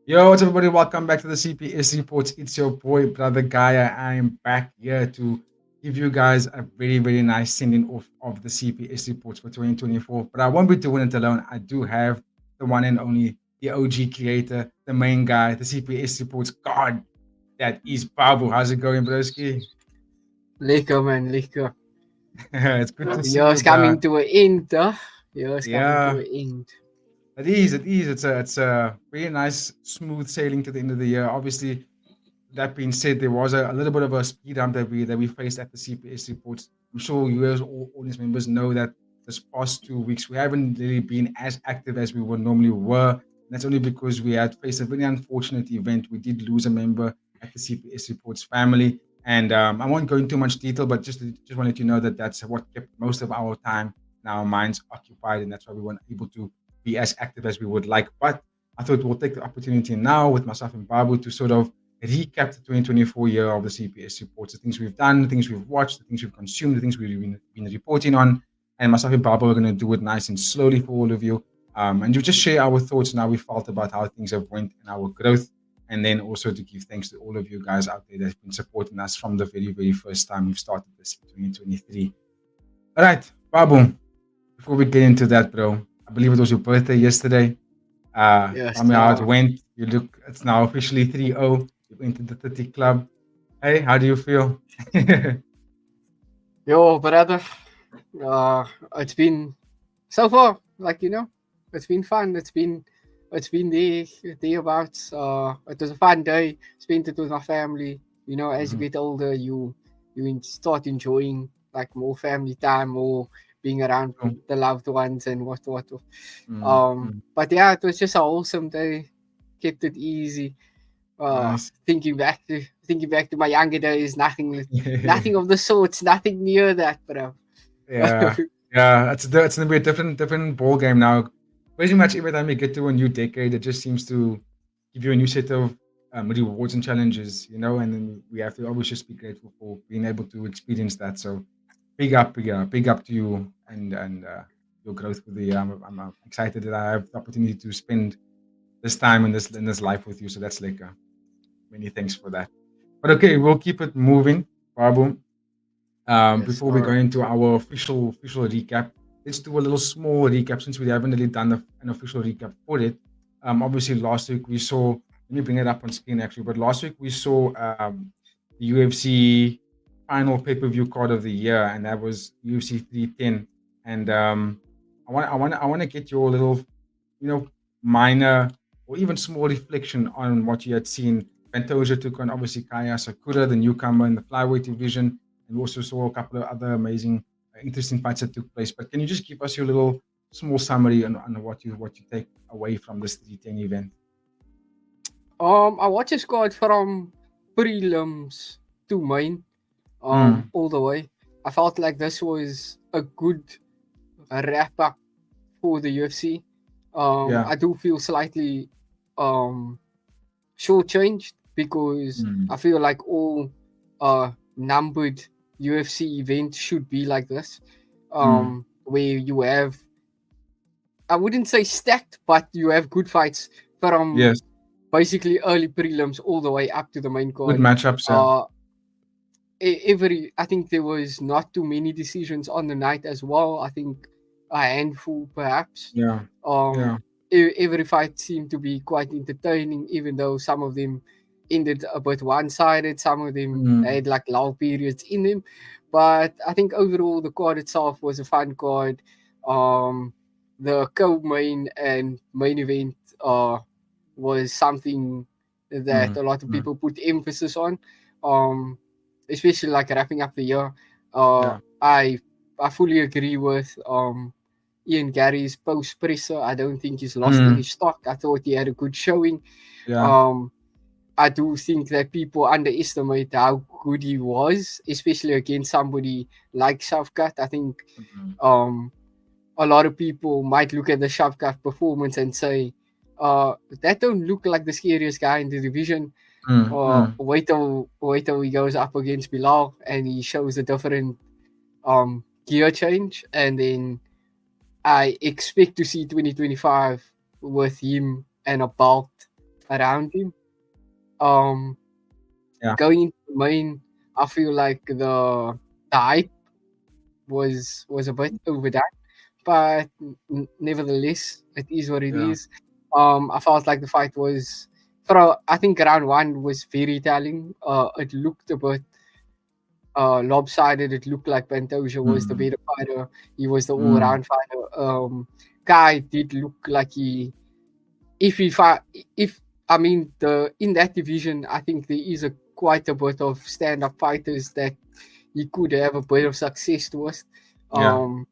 Yo, what's up, everybody? Welcome back to the CPS Reports. It's your boy, Brother Gaia. I am back here to give you guys a very, very nice sending off of the CPS Reports for 2024. But I won't be doing it alone. I do have the one and only, the OG creator, the main guy, the CPS Reports God. That is Babu. How's it going, broski? Lekker man, lekker. It's good to see you, Yours bro. coming to an end, huh? Yours coming to Yeah, an end. it is. It is. It's a very nice, smooth sailing to the end of the year. Obviously, that being said, there was a little bit of a speed hump that we faced at the CPS reports. I'm sure you as all audience members know that this past 2 weeks we haven't really been as active as we would normally were. And that's only because we had faced a very unfortunate event. We did lose a member at the CPS reports family, and I won't go into much detail, but just wanted to know that that's what kept most of our time and our minds occupied, and that's why we weren't able to be as active as we would like. But I thought we'll take the opportunity now with myself and Babu to sort of recap the 2024 year of the CPS reports, the things we've done, the things we've watched, the things we've consumed, the things we've been reporting on. And myself and Baba are going to do it nice and slowly for all of you. And you just share our thoughts and how we felt about how things have went and our growth. And then also to give thanks to all of you guys out there that's been supporting us from the very, very first time we've started this in 2023. All right, Babu, before we get into that, bro, I believe it was your birthday yesterday. Yes, Tell me how it went. You look, it's now officially 3-0. You've entered the 30 club. Hey, how do you feel? Yo, brother. Uh, it's been so far, it's been fun. It's been thereabouts. It was a fun day. Spent it with my family. As you Mhm. get older, you start enjoying like more family time, more being around Cool. the loved ones and what. Mm, mm. But yeah, it was just a wholesome day. Kept it easy. Nice. Thinking back to my younger days, nothing of the sorts, nothing near that, bro. Yeah, yeah. It's gonna be a different ball game now. Pretty much every time you get to a new decade, it just seems to give you a new set of rewards and challenges, and then we have to always just be grateful for being able to experience that. So big up to you and your growth with the. I'm excited that I have the opportunity to spend this time in this life with you. So that's like many thanks for that. But okay, we'll keep it moving, Babu. Yes, Before we go sir. into our official recap, let's do a little small recap since we haven't really done an official recap for it. Obviously, last week we saw. Let me bring it up on screen actually. But last week we saw the UFC final pay-per-view card of the year, and that was UFC 310. And I want to get your little, you know, minor or even small reflection on what you had seen. Pantoja took on obviously Kaya Sakura, the newcomer in the flyweight division, and we also saw a couple of other amazing, interesting fights that took place. But can you just give us your little small summary on what you take away from this 310 event? I watched a squad from prelims to main, Mm, all the way. I felt like this was a good wrap up for the UFC. yeah. I do feel slightly um shortchanged because Mm, I feel like all numbered UFC events should be like this, mm, where you have, I wouldn't say stacked, but you have good fights from yes. basically early prelims all the way up to the main Good card. matchups. Yeah. Uh, I think there was not too many decisions on the night as well. I think a handful perhaps. Yeah. Um, Yeah. every fight seemed to be quite entertaining, even though some of them ended a bit one-sided. Some of them Mm, had like lull periods in them, but I think overall the card itself was a fun card. Um, the co-main and main event was something that mm, a lot of mm, people put emphasis on, um, especially like wrapping up the year. Uh, yeah. I I fully agree with Ian Gary's post presser. I don't think he's lost any Mm, stock. I thought he had a good showing. yeah. Um, I do think that people underestimate how good he was, especially against somebody like Shavkat. I think Mm, um, a lot of people might look at the Shavkat performance and say, that don't look like the scariest guy in the division. mm, mm, Wait till he goes up against Bilal and he shows a different gear change, and then I expect to see 2025 with him and a belt around him. Um, Yeah. Going into the main, I feel like the hype was a bit overdone, but nevertheless, it is what it Yeah. is. I felt like the fight was I think round one was very telling. It looked a bit lopsided. It looked like Pantoja was the Mm. better fighter. He was the Mm. all-round fighter. Guy did look like he if he fight if I mean the in that division, I think there is a quite a bit of stand-up fighters that he could have a bit of success with. Yeah.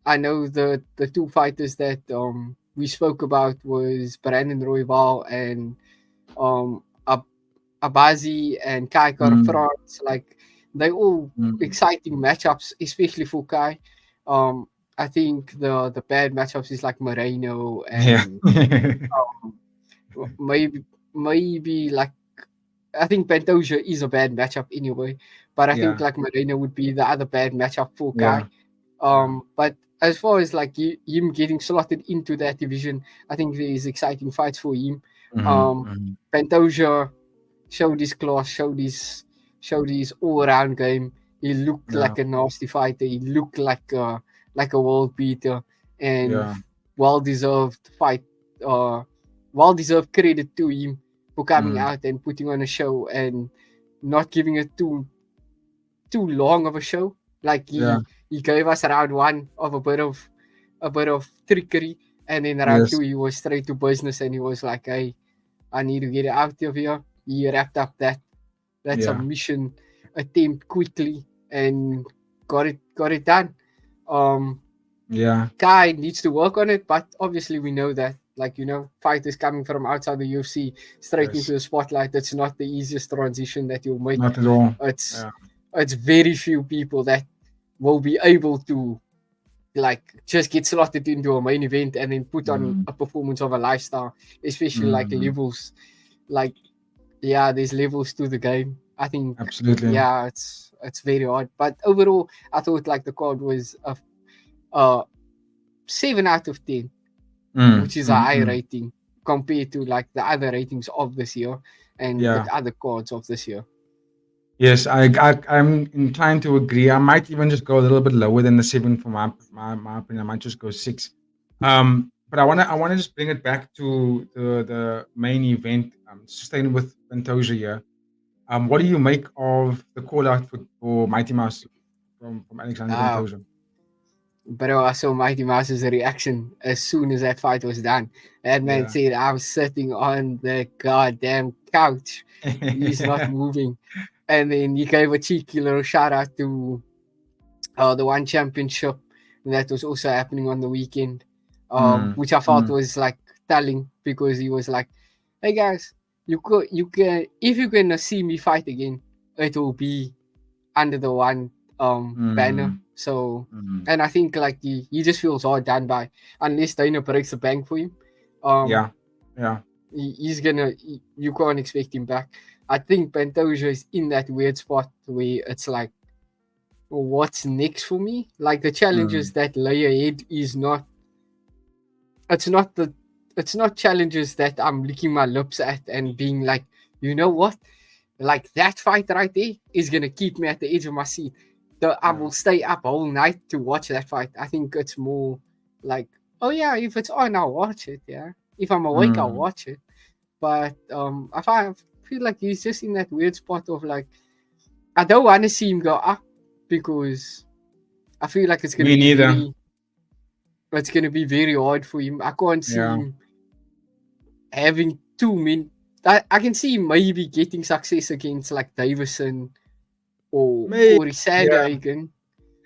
I know the two fighters that we spoke about was Brandon Royval and Abazi and Kai Kara Mm. France. Like they all Mm. exciting matchups, especially for Kai. Um, I think the bad matchups is like Moreno Yeah. and um, maybe like I think Pantoja is a bad matchup anyway, but I think Yeah. like Moreno would be the other bad matchup for Yeah. Kai. Yeah. But as far as like him getting slotted into that division, I think there is exciting fights for him. Mhm. Um, Mhm. Pantoja showed his class, showed his all around game. He looked Yeah. like a nasty fighter. He looked like a world beater and Yeah. well deserved fight. Uh, well deserved credit to him for coming Mm. out and putting on a show and not giving it too long of a show. Like Yeah. he gave us round one of a bit of trickery, and then round two Yes. he was straight to business and he was like, "Hey, I need to get out of here." He wrapped up that Yeah. submission attempt quickly and got it done. Um, Yeah. Kai needs to work on it, but obviously we know that, like fighters coming from outside the UFC straight Yes. into the spotlight, it's not the easiest transition that you'll make. Not at all. It's Yeah. it's very few people that will be able to like just get slotted into a main event and then put on Mm. a performance of a lifestyle, especially like Mm. levels. Like yeah, there's levels to the game. I think Absolutely. yeah, it's very hard. But overall, I thought like the card was a 7 out of 10, Mm. which is a Mm. high Mm. rating compared to like the other ratings of this year and the Yeah. other cards of this year. Yes, I'm inclined to agree. I might even just go a little bit lower than the 7 for my opinion. I might just go 6. But I wanna just bring it back to the main event. Staying with Pantoja here. What do you make of the call out for Mighty Mouse from Alexander Uh, Pantoja? Bro, I saw Mighty Mouse's reaction as soon as that fight was done. That man Yeah. said, I'm sitting on the goddamn couch. He's not moving. And then he gave a cheeky little shout out to the one championship that was also happening on the weekend, Mm. which I thought Mm. was like telling because he was like, "Hey guys, you can if you're gonna see me fight again, it will be under the one banner." Mm. So, Mm. and I think like he just feels hard done by unless Dana breaks the bank for him. Um, Yeah. Yeah. he's gonna you can't expect him back. I think Pantoja is in that weird spot where it's like, well, what's next for me? Like the challenges Mm. that lay ahead is not. It's not the. It's not challenges that I'm licking my lips at and being like, you know what? Like that fight right there is gonna keep me at the edge of my seat. I Yeah. will stay up all night to watch that fight. I think it's more like, oh yeah, if it's on, I'll watch it. Yeah, if I'm awake, I'll Mm. watch it. But I feel like he's just in that weird spot of like, I don't want to see him go up because I feel like Me neither. it's gonna be very hard for him. I can't see Yeah. him having 2 min. I can see him maybe getting success against like Davison or Maybe. Corey Yeah. Sandhagen.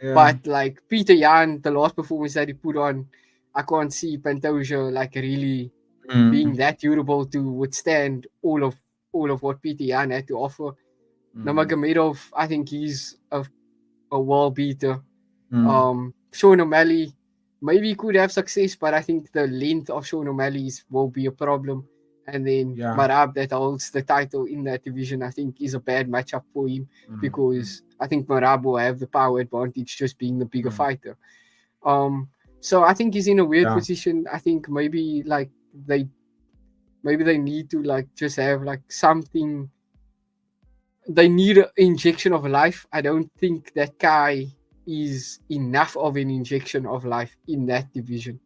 Yeah. But like Peter Yan, the last performance that he put on, I can't see Pantoja like really being Mm. that durable to withstand all of what Peter Yan had to offer. Mm. Nurmagomedov, I think he's a wall beater. Mm. Sean O'Malley, maybe he could have success, but I think the length of Sean O'Malley's will be a problem. And then Yeah. Marab, that holds the title in that division, I think is a bad matchup for him Mm. because I think Marab will have the power advantage just being the bigger Mm. fighter. So I think he's in a weird Yeah. position. I think maybe like maybe they need to like just have like something. They need an injection of life. I don't think that Kai is enough of an injection of life in that division.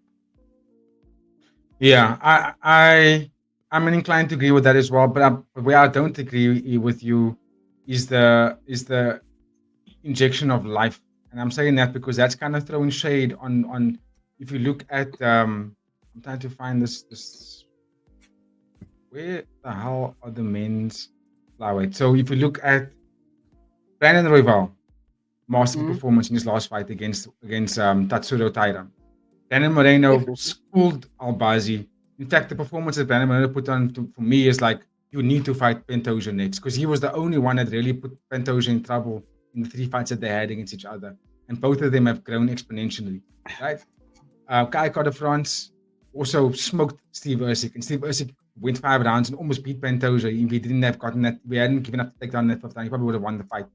Yeah, I'm inclined to agree with that as well. But where I don't agree with you is the injection of life, and I'm saying that because that's kind of throwing shade on. If you look at, I'm trying to find this. Where the hell are the men's flyweight? So if you look at Brandon Royval, masterful performance in his last fight against Tatsuro Taira. Brandon Moreno Definitely. schooled Albazi. In fact, the performance that Brandon Moreno put on for me is like, you need to fight Pantoja next, because he was the only one that really put Pantoja in trouble in the 3 fights that they had against each other. And both of them have grown exponentially, right? Kai Carter France also smoked Steve Ercik, and Steve Ercik went 5 rounds and almost beat Pantoja. If he didn't have gotten that, we hadn't given up the takedown in that 5th round, he probably would have won the fight.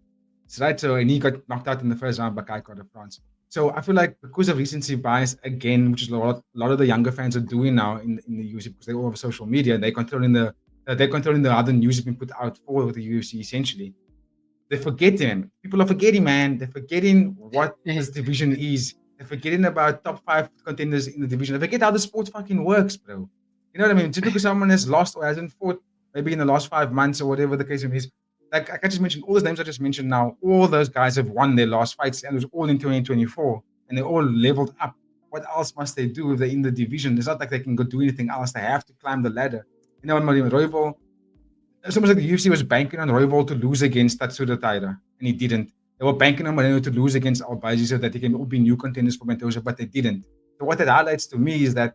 So, right? So, and he got knocked out in the 1st round by Kai Carter France. So I feel like because of recency bias, again, which is a lot of the younger fans are doing now in the UFC, because they all have social media, they're controlling the other news that's been put out for the UFC essentially. They're forgetting. People are forgetting, man. They're forgetting what this division is. They're forgetting about top 5 contenders in the division. They forget how the sport fucking works, bro. You know what I mean? Just because someone has lost or hasn't fought maybe in the last 5 months or whatever the case is, like I just mentioned, all those names I just mentioned now, all those guys have won their last fights, and it was all in 2024, and they all leveled up. What else must they do if they're in the division? It's not like they can go do anything else. They have to climb the ladder. You know what, Royval? It's almost like the UFC was banking on Royval to lose against Tatsuro Taira, and he didn't. They were banking on Moreno to lose against Albazi so that they can all be new contenders for Pantoja, but they didn't. So what that highlights to me is that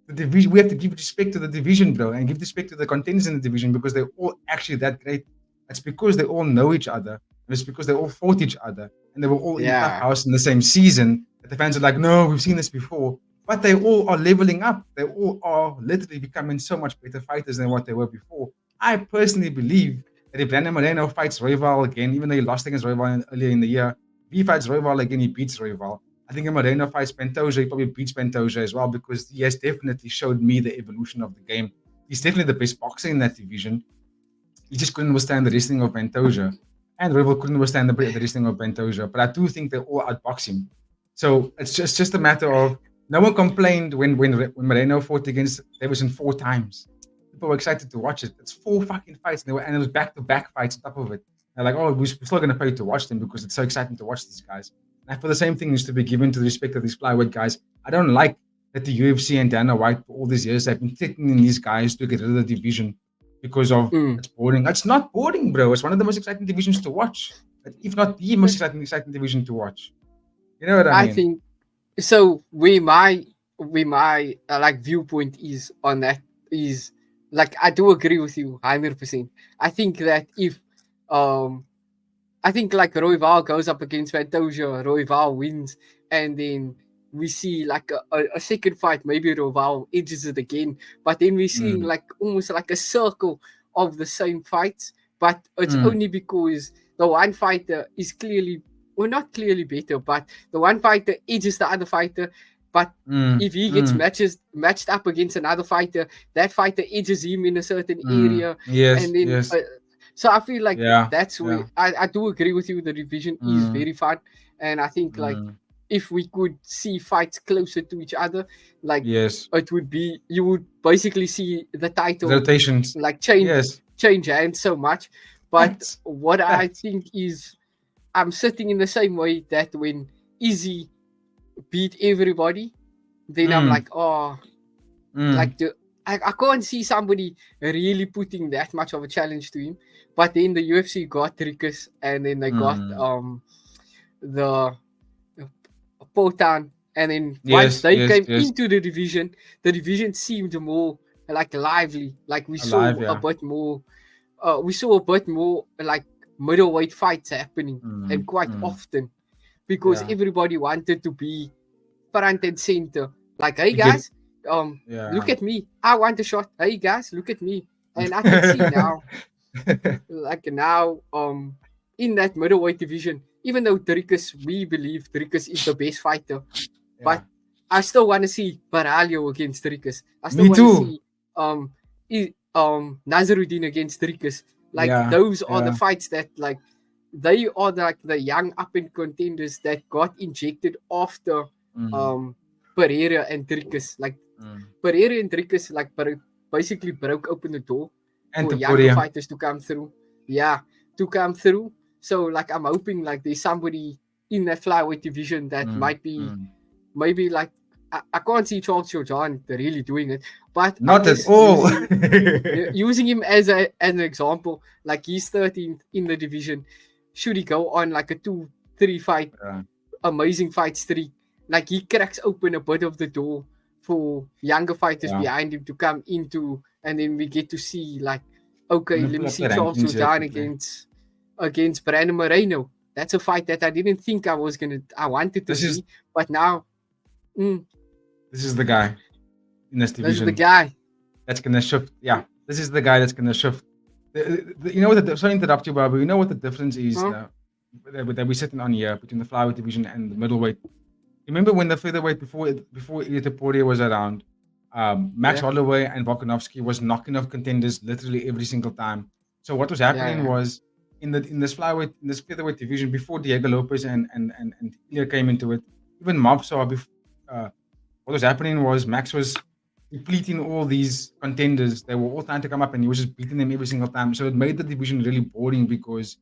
the division, we have to give respect to the division, bro, and give respect to the contenders in the division, because they're all actually that great. It's because they all know each other, and it's because they all fought each other, and they were all in the tough house in the same season, that the fans are like, no, we've seen this before. But they all are leveling up. They all are literally becoming so much better fighters than what they were before. I personally believe that if Brandon Moreno fights Royval again, even though he lost against Royval earlier in the year, if he fights Royval again, he beats Royval. I think if Moreno fights Pantoja, he probably beats Pantoja as well, because he has definitely showed me the evolution of the game. He's definitely the best boxer in that division. He just couldn't withstand the wrestling of Pantoja, and Royval couldn't withstand the wrestling of Pantoja. But I do think they all outbox him. So it's just a matter of, no one complained when Moreno fought against Davison 4 times. People were excited to watch it. It's 4 fucking fights, and it was back-to-back fights on top of it. They're like, oh, we're still going to pay to watch them because it's so exciting to watch these guys. And I feel the same thing needs to be given to the respect of these flyweight guys. I don't like that the UFC and Dana White for all these years have been threatening these guys to get rid of the division because of it's boring. It's not boring, bro. It's one of the most exciting divisions to watch, if not the most exciting division to watch. You know what I mean? I think so. Where my like viewpoint is on that is, like, I do agree with you 100%. I think that if I think like Royval goes up against Pantoja, Royval wins, and then we see like a second fight, maybe Royval edges it again, but then we're seeing like almost like a circle of the same fights, but it's only because the one fighter is clearly, well, not clearly better, but the one fighter edges the other fighter. But if he gets matched up against another fighter, that fighter edges him in a certain area, Yes, and then yes. so I feel like that's where I do agree with you. The division is very fun, and I think like if we could see fights closer to each other, like it would be, you would basically see the title rotations like change hands so much. But what I think is, I'm sitting in the same way that when Izzy beat everybody, then I'm like, oh, like I can't see somebody really putting that much of a challenge to him. But then the UFC got Rikus, and then they got the Potan, and then once they came into the division seemed more like lively. Like we saw a bit more like middleweight fights happening, and quite often, because everybody wanted to be front and center. Like, hey guys, look at me. I want a shot. Hey guys, look at me. And I can see now, like now, in that middleweight division, even though we believe Dricus is the best fighter, but I still want to see Baralho against Dricus. I still want to see Nazaruddin against Rikus. Like Yeah, those are the yeah, fights that like they are like the young up and contenders that got injected after mm, um Pereira and Rikus. Like mm. Pereira and Rikus like basically broke open the door And for to younger Korea. fighters to come through. Yeah, to come through. So like I'm hoping like there's somebody in that flyweight division that Mm, might be mm. maybe like I can't see Charles Jordan really doing it, but I'm Not at just all. using him as an example. Like he's 13th in the division. Should he go on like a 2-3 fight Yeah, amazing fight streak, like he cracks open a bit of the door for younger fighters yeah. behind him to come into, and then we get to see like, okay, Let me let pull me up see the Charles rankings here Jordan quickly. against Brandon Moreno. That's a fight that I didn't think I wanted to This is see, but now this is the guy in this this is the division guy. that's gonna shift. Yeah, this is the guy that's gonna shift. You know what? Sorry to interrupt you, Babu. You know what the difference is Huh? that we're sitting on here between the flyweight division and the middleweight. Remember when the featherweight before Ilya Poirier was around, Max Yeah, Holloway and Volkanovski was knocking off contenders literally every single time. So what was happening yeah, was in this featherweight division before Diego Lopez and Ilya came into it, even Mavsar. What was happening was Max was depleting all these contenders. They were all trying to come up, and he was just beating them every single time. So it made the division really boring because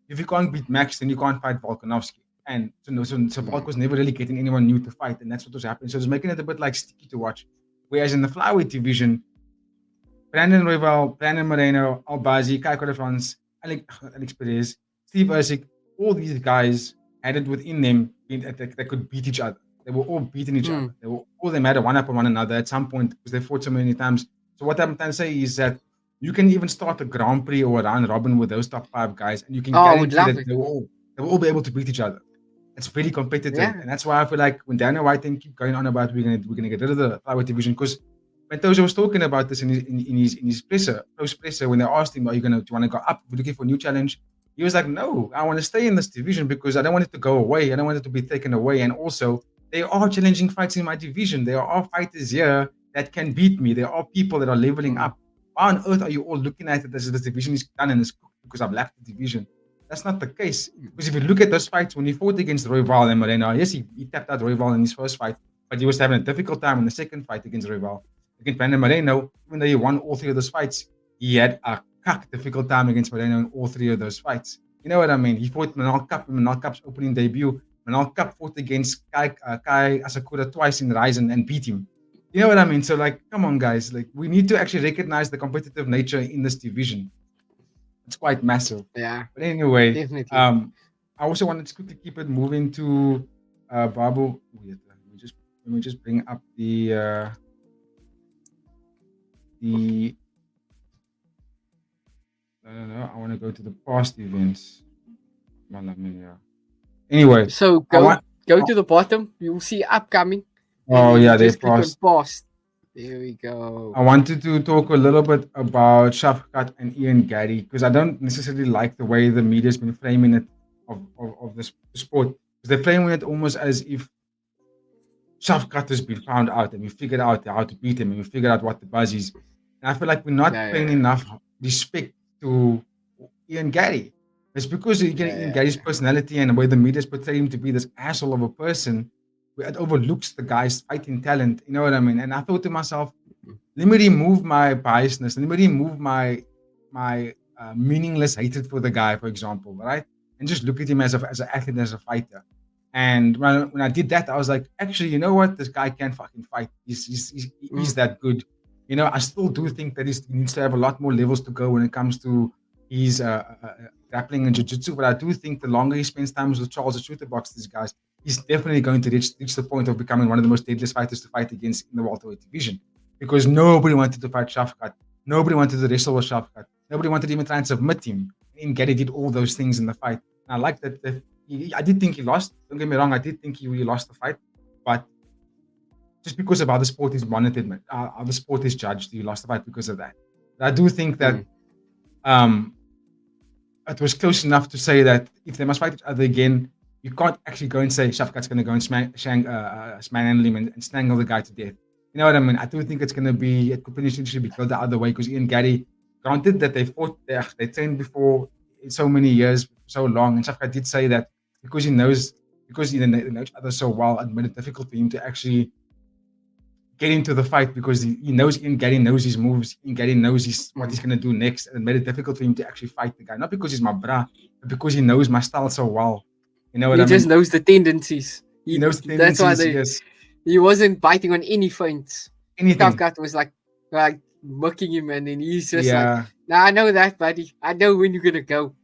if you can't beat Max, then you can't fight Volkanovski. And so Volk was never really getting anyone new to fight, and that's what was happening. So it was making it a bit like sticky to watch. Whereas in the flyweight division, Brandon Royval, Brandon Moreno, Albazi, Kai Korefrans, Alex Perez, Steve Ercik, all these guys had it within them that they could beat each other. They were all beating each other. They were all them had a one up on one another at some point because they fought so many times. So what I'm trying to say is that you can even start a Grand Prix or a round robin with those top 5 guys, and you can oh, I would guarantee love that it. they will all be able to beat each other. It's very competitive, Yeah, and that's why I feel like when Dana White and keep going on about we're gonna get rid of the flyweight division because Mendoza was talking about this in his post presser when they asked him, do you want to go up? We're looking for a new challenge. He was like, no, I want to stay in this division because I don't want it to go away. I don't want it to be taken away. And also, there are challenging fights in my division. There are fighters here that can beat me. There are people that are leveling up. Why on earth are you all looking at it as if this division is done and is cooked because I've left the division? That's not the case. Because if you look at those fights, when he fought against Royval and Moreno, yes, he tapped out Royval in his first fight, but he was having a difficult time in the second fight against Royval. Against Brandon Moreno, even though he won all 3 of those fights, he had a difficult time against Moreno in all 3 of those fights. You know what I mean? He fought Manal Cup in Manal Cup's opening debut. Manal Cup fought against Kai Asakura twice in Rise and beat him. You know what I mean? So, like, come on, guys. Like, we need to actually recognize the competitive nature in this division. It's quite massive. yeah, But anyway, definitely. I also wanted to quickly keep it moving to Babu. Let me just bring up the I want to go to the past events. Anyway, So I want. go to the bottom. You'll see upcoming, and Oh then you yeah, they just click on passed. past. There we go. I wanted to talk a little bit about Shafkat and Ian Gary because I don't necessarily like the way the media's been framing it of this sport. Because they're framing it almost as if Shafkat has been found out and we figured out how to beat him and we figured out what the buzz is. And I feel like we're not paying enough respect to Ian Gary. It's because Ian Gary's personality and the way the media's portrayed him to be this asshole of a person, it overlooks the guy's fighting talent. You know what I mean? And I thought to myself, let me remove my biasness. Let me remove my meaningless hatred for the guy, for example, right? And just look at him as an athlete, as a fighter. And when I did that, I was like, actually, you know what? This guy can fucking fight. He's that good. You know, I still do think that he needs to have a lot more levels to go when it comes to his grappling and jiu-jitsu. But I do think the longer he spends time with Charles the Shooter Box, these guys, he's definitely going to reach the point of becoming one of the most deadliest fighters to fight against in the welterweight division. Because nobody wanted to fight Shafkat. Nobody wanted to wrestle with Shafkat. Nobody wanted to even try and submit him. And Gary did all those things in the fight. And I like that. I did think he lost. Don't get me wrong. I did think he really lost the fight. But just because of how the sport is monitored, how the sport is judged, he lost the fight because of that. But I do think that it was close enough to say that if they must fight each other again, you can't actually go and say Shafkat's going to go and manhandle him and strangle the guy to death. You know what I mean? I do think it could potentially be killed the other way because Ian Gary, granted that they trained before so many years, so long, and Shafkat did say that because they know each other so well, it made it difficult for him to actually get into the fight because he knows Ian Gary knows his moves. Ian Gary knows what he's going to do next, and it made it difficult for him to actually fight the guy. Not because he's my bra, but because he knows my style so well. You know what He I just mean? knows the tendencies. He knows the That's why tendencies. Yes, he wasn't biting on any feints. anything. Kafka was like mocking him, and then he's just like, Yeah, "Nah, I know that, buddy. I know when you're gonna go."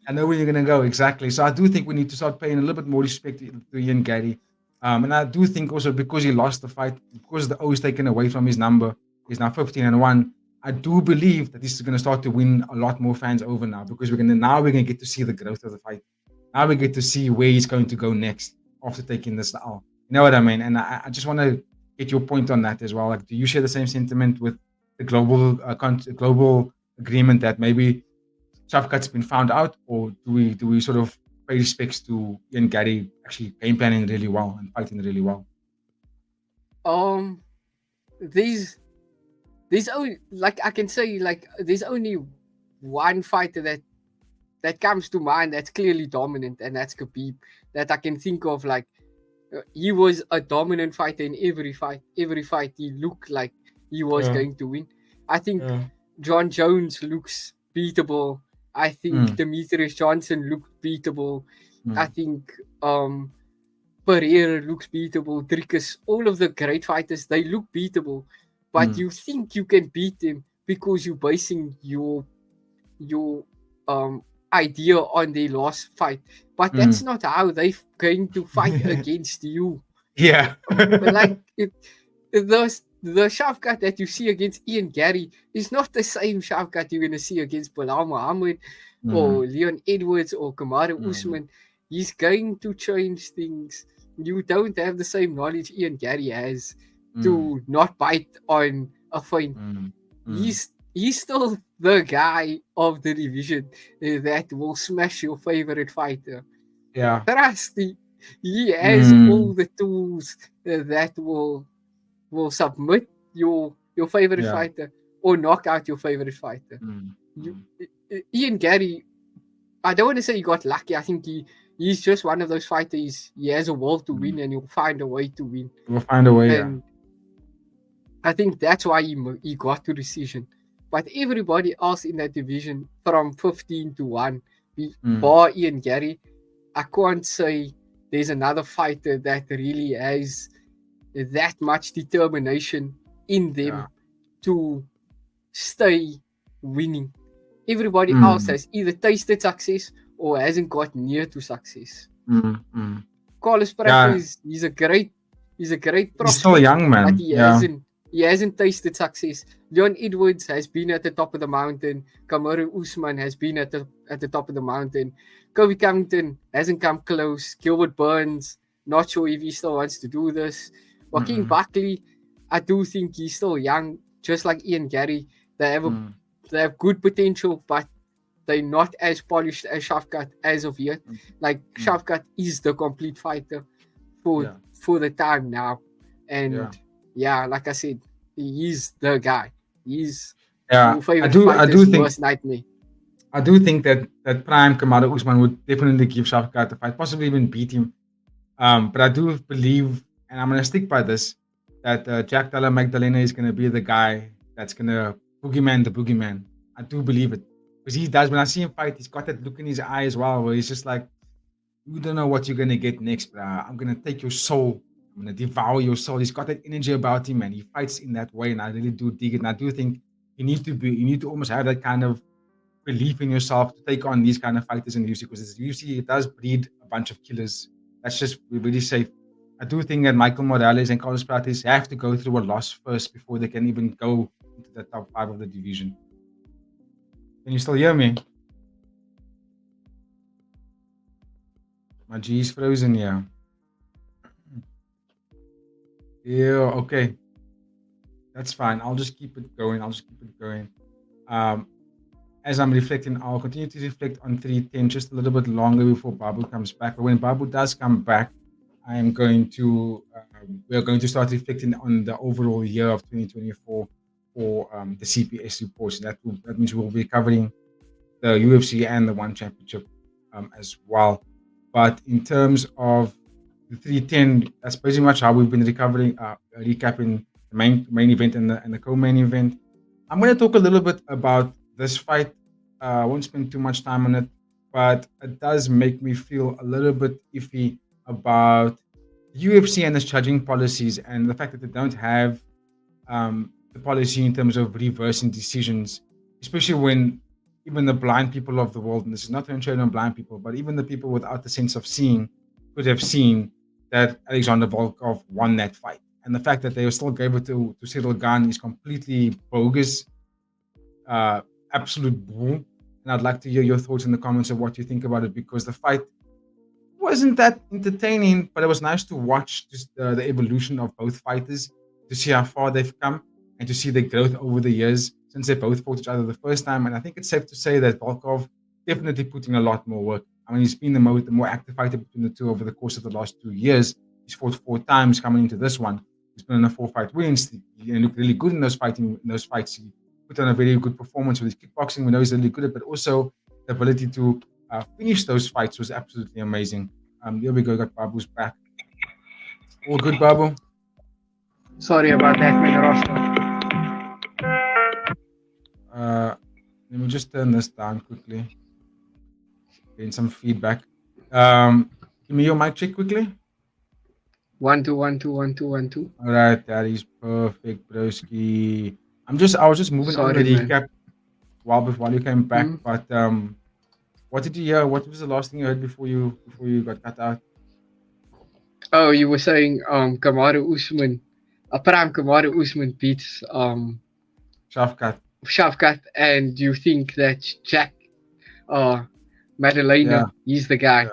I know where you're going to go exactly. So I do think we need to start paying a little bit more respect to Ian Gary. And I do think also because he lost the fight, because the O is taken away from his number, he's now 15-1. I do believe that this is going to start to win a lot more fans over now because we're gonna get to see the growth of the fight. Now we get to see where he's going to go next after taking this L. You know what I mean? And I just want to get your point on that as well. Like, do you share the same sentiment with the global agreement that maybe Shafkat's been found out, or do we sort of pay respects to Ian Gary actually game planning really well and fighting really well? Um, these only like I can say like there's only one fighter that comes to mind that's clearly dominant, and that's Khabib. That I can think of. Like he was a dominant fighter in every fight. Every fight he looked like he was Yeah, going to win. I think yeah. John Jones looks beatable. I think Mm, Demetrius Johnson looked beatable. I mm, think Pereira looks beatable. Dricus, all of the great fighters, they look beatable. But mm, you think you can beat them because you're basing your idea on their last fight. But that's mm. not how they're going to fight against you. Yeah. Like the Shafkat that you see against Ian Gary is not the same Shafkat you're going to see against Bilal Muhammad Mm, or Leon Edwards or Kamaru mm, Usman. He's going to change things. You don't have the same knowledge Ian Gary has mm, to not bite on a feint. mm, mm. He's still the guy of the division that will smash your favorite fighter. Yeah. Trust me, he has Mm, all the tools that will submit your favorite yeah. fighter or knock out your favorite fighter. Mm, You, mm, Ian Gary, I don't want to say he got lucky. I think he's just one of those fighters. He has a will to mm. win, and he'll find a way to win. We'll find a way. Yeah. And I think that's why he got to decision. But everybody else in that division, from 15-1, Mm, bar Ian Gary, I can't say there's another fighter that really has that much determination in yeah. them to stay winning. Everybody else Mm, has either tasted success or hasn't got near to success. mm, mm. Carlos Pratt Yeah. he's a great He's still prospect, young, but man. Yeah. he hasn't tasted success. Leon Edwards has been at the top of the mountain. Kamaru Usman has been at the top of the mountain. Kobe Covington hasn't come close. Gilbert Burns, not sure if he still wants to do this. Joaquin Mm-mm. Buckley, I do think he's still young, just like Ian Gary. They have Mm, they have good potential, but they're not as polished as Shafkat as of yet. mm, Like mm. Shafkat is the complete fighter Yeah. for the time now. Yeah. And yeah, like I said, he's the guy. He's Yeah. your I favorite do. I do fighter's think. worst nightmare. I do think that prime Kamada Usman would definitely give Shafkat the fight, possibly even beat him. But I do believe, and I'm going to stick by this, that Jack Della Magdalena is going to be the guy that's going to boogeyman the boogeyman. I do believe it. Because he does, when I see him fight, he's got that look in his eye as well, where he's just like, you don't know what you're going to get next, but I'm going to take your soul. I'm going to devour your soul. He's got that energy about him, and he fights in that way, and I really do dig it. And I do think you need to almost have that kind of belief in yourself to take on these kind of fighters in the UFC because the UFC it does breed a bunch of killers. That's just really safe. I do think that Michael Morales and Carlos Prates have to go through a loss first before they can even go into the top 5 of the division. Can you still hear me? My G's frozen, yeah. Yeah, okay. That's fine. I'll just keep it going. Um, as I'm reflecting, I'll continue to reflect on 310 just a little bit longer before Babu comes back. But when Babu does come back, I am going to we are going to start reflecting on the overall year of 2024 for the CPS reports. That means we'll be covering the UFC and the One Championship as well. But in terms of the 310, that's pretty much how we've been recapping the main event and the co-main event. I'm going to talk a little bit about this fight. I won't spend too much time on it, but it does make me feel a little bit iffy about UFC and its judging policies and the fact that they don't have the policy in terms of reversing decisions, especially when even the blind people of the world, and this is not to shade on blind people, but even the people without the sense of seeing could have seen that Alexander Volkov won that fight. And the fact that they still gave it to Cyril Gane is completely bogus, absolute bull. And I'd like to hear your thoughts in the comments of what you think about it, because the fight wasn't that entertaining, but it was nice to watch just the evolution of both fighters, to see how far they've come and to see their growth over the years since they both fought each other the first time. And I think it's safe to say that Volkov definitely put in a lot more work. I mean, he's been the more active fighter between the two over the course of the last 2 years. He's fought 4 times coming into this one. He's been on a 4-fight win streak. He looked really good in those fights. He put on a very good performance with his kickboxing. We know he's really good at it, but also the ability to finish those fights was absolutely amazing. Here we go. Got Babu's back. All good, Babu? Sorry about that, Mr. Roscoe. Let me just turn this down quickly. Getting some feedback. Give me your mic check quickly. 1 2 1 2 1 2 1 2. All right, that is perfect, broski. I was just moving on the recap while you came back. But what did you hear? What was the last thing you heard before you got cut out? Oh, you were saying Kamaru Usman, Prime Kamaru Usman beats Shavkat, and you think that Jack Madalena, he's the guy.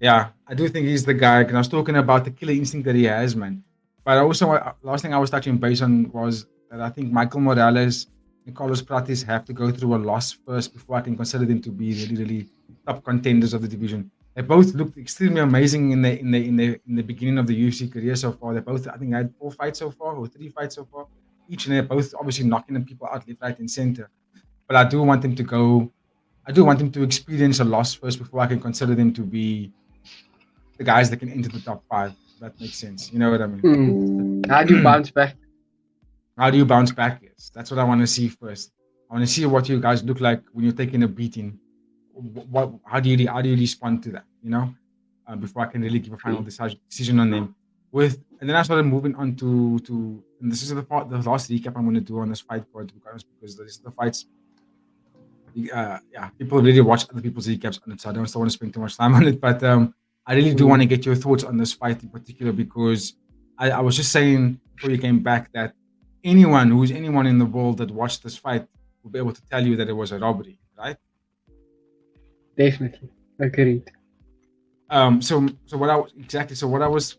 Yeah, I do think he's the guy, because I was talking about the killer instinct that he has, man. But also, last thing I was touching base on was that I think Michael Morales and Carlos Pratis have to go through a loss first before I can consider them to be really, really top contenders of the division. They both looked extremely amazing in the beginning of the UFC career so far. They both, I think, had 4 fights so far or 3 fights so far. Each, and they're both obviously knocking the people out left, right, and center. But I do want them to experience a loss first before I can consider them to be the guys that can enter the top 5. If that makes sense. You know what I mean? How do you bounce back? How do you bounce back? Yes, that's what I want to see first. I want to see what you guys look like when you're taking a beating. How do you respond to that? You know, before I can really give a final decision on them. And then I started moving on to and this is the last recap I'm going to do on this fight card, because this is the fights. People really watch other people's recaps on it, so I don't still want to spend too much time on it. But I really do want to get your thoughts on this fight in particular, because I was just saying before you came back that anyone in the world that watched this fight will be able to tell you that it was a robbery, right? Definitely, agreed. So what I was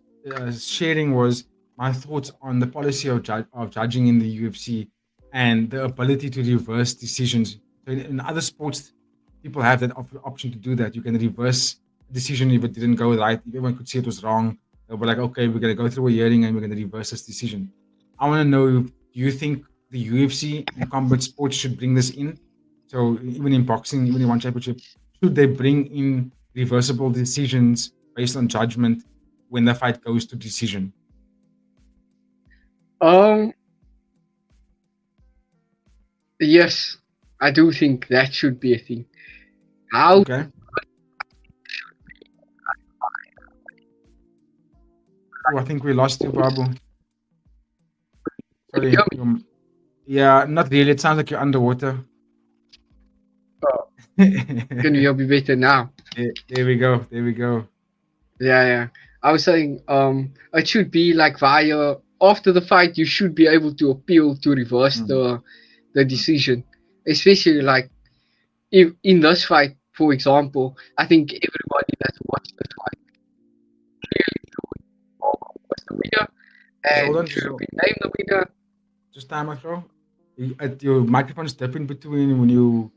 sharing was my thoughts on the policy of judging in the UFC and the ability to reverse decisions. So in other sports, people have that option to do that. You can reverse a decision if it didn't go right. If everyone could see it was wrong, they'll be like, okay, we're going to go through a hearing and we're going to reverse this decision. I want to know, do you think the UFC and combat sports should bring this in? So even in boxing, even in One Championship, should they bring in reversible decisions based on judgment when the fight goes to decision? Yes, I do think that should be a thing. How? Okay. Oh, I think we lost you, Babu. Sorry. Yeah, not really. It sounds like you're underwater. Can you hear me better now? There we go. Yeah. I was saying, it should be like via after the fight, you should be able to appeal to reverse the decision, especially like if in this fight, for example. I think everybody that watched the fight clearly thought was the winner, and should have been named the winner. Just time ago, your microphone's dipping between when you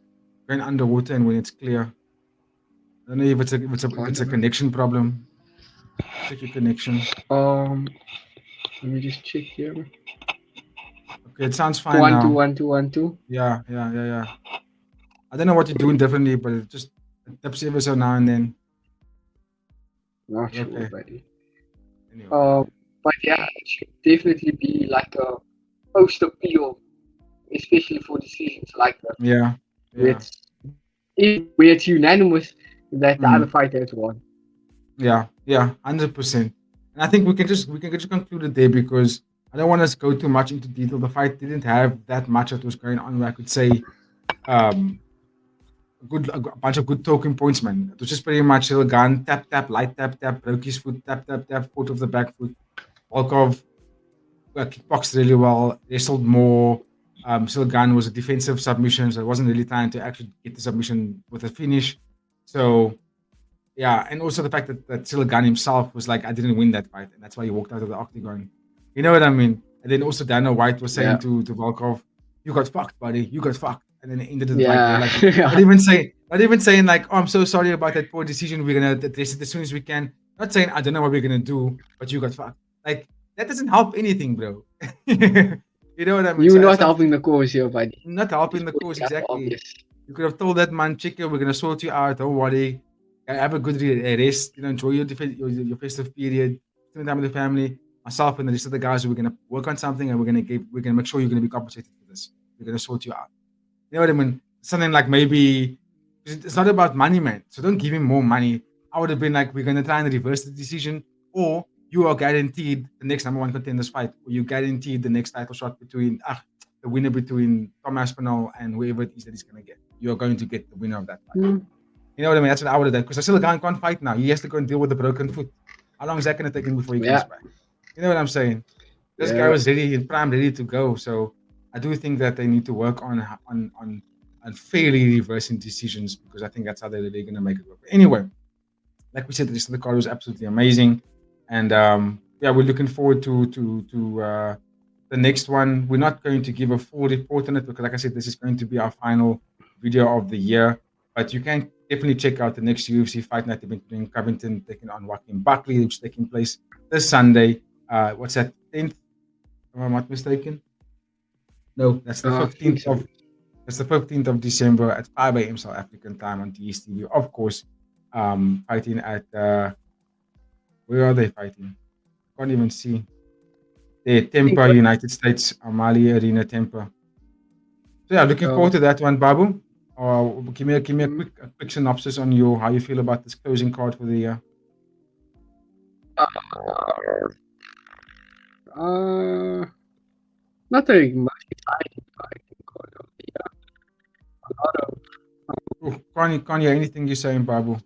going underwater and when it's clear. I don't know if it's a connection problem. Check your connection. Let me just check here. Okay, it sounds fine 1 2 now. 1 2 1 2. Yeah. I don't know what you're doing differently, but it just dips ever so now and then. Not But sure, okay. buddy. Anyway. But yeah, it should definitely be like a post appeal, especially for decisions like that. Yeah. Where it's unanimous that the other Mm. fighter has won. Yeah. 100%. And I think we can just conclude it there because I don't want us to go too much into detail. The fight didn't have that much that was going on where I could say um a bunch of good talking points, man. It was just pretty much little gun, tap, tap, light tap, tap, broke his foot, tap, tap, tap, foot of the back foot. Volkov kickboxed really well, wrestled more. Silgan was a defensive submission, so it wasn't really trying to actually get the submission with a finish. So, yeah, and also the fact that Silgan himself was like, I didn't win that fight, and that's why he walked out of the octagon. You know what I mean? And then also Dana White was saying to Volkov, "You got fucked, buddy. You got fucked." And then it ended it like they're like, not even saying like, "Oh, I'm so sorry about that poor decision. We're gonna address it as soon as we can." Not saying I don't know what we're gonna do, but you got fucked. Like that doesn't help anything, bro. You know what I mean? You're So not that's helping the cause here, buddy. not helping the cause exactly. You could have told that man, Chico, we're gonna sort you out. Don't worry. Have a good rest. You know, enjoy your festive period. Spend time with the family. Myself and the rest of the guys, we're gonna work on something, and we're gonna make sure you're gonna be compensated for this. We're gonna sort you out. You know what I mean? Something like maybe it's not about money, man. So don't give him more money. I would have been like, we're gonna try and reverse the decision, or you are guaranteed the next number one contenders fight, or you guaranteed the next title shot between the winner between Tom Aspinall and whoever it is that he's gonna get. You are going to get the winner of that fight. You know what I mean? That's what I would have done. Because I still can't fight now. He has to go and deal with the broken foot. How long is that gonna take him before he comes back? You know what I'm saying? This guy was ready in prime, ready to go. So I do think that they need to work on fairly reversing decisions because I think that's how they're really going to make it work. But anyway, like we said, the rest of the card was absolutely amazing, and yeah, we're looking forward to the next one. We're not going to give a full report on it because, like I said, this is going to be our final video of the year. But you can definitely check out the next UFC Fight Night event in Covington, taking on Joaquin Buckley, which is taking place this Sunday. What's that? 10th? Am I not mistaken? No, that's the 15th of. That's the 15th of December at 5 a.m. South African time on DSTV. Of course, fighting at where are they fighting? Can't even see. There, Tampa, United States, Amali Arena, Tampa. So yeah, looking forward to that one, Babu. Give me a quick synopsis on how you feel about this closing card for the year. Not very much exciting fighting card of the year. A lot of. Can't hear anything you're saying, Babu.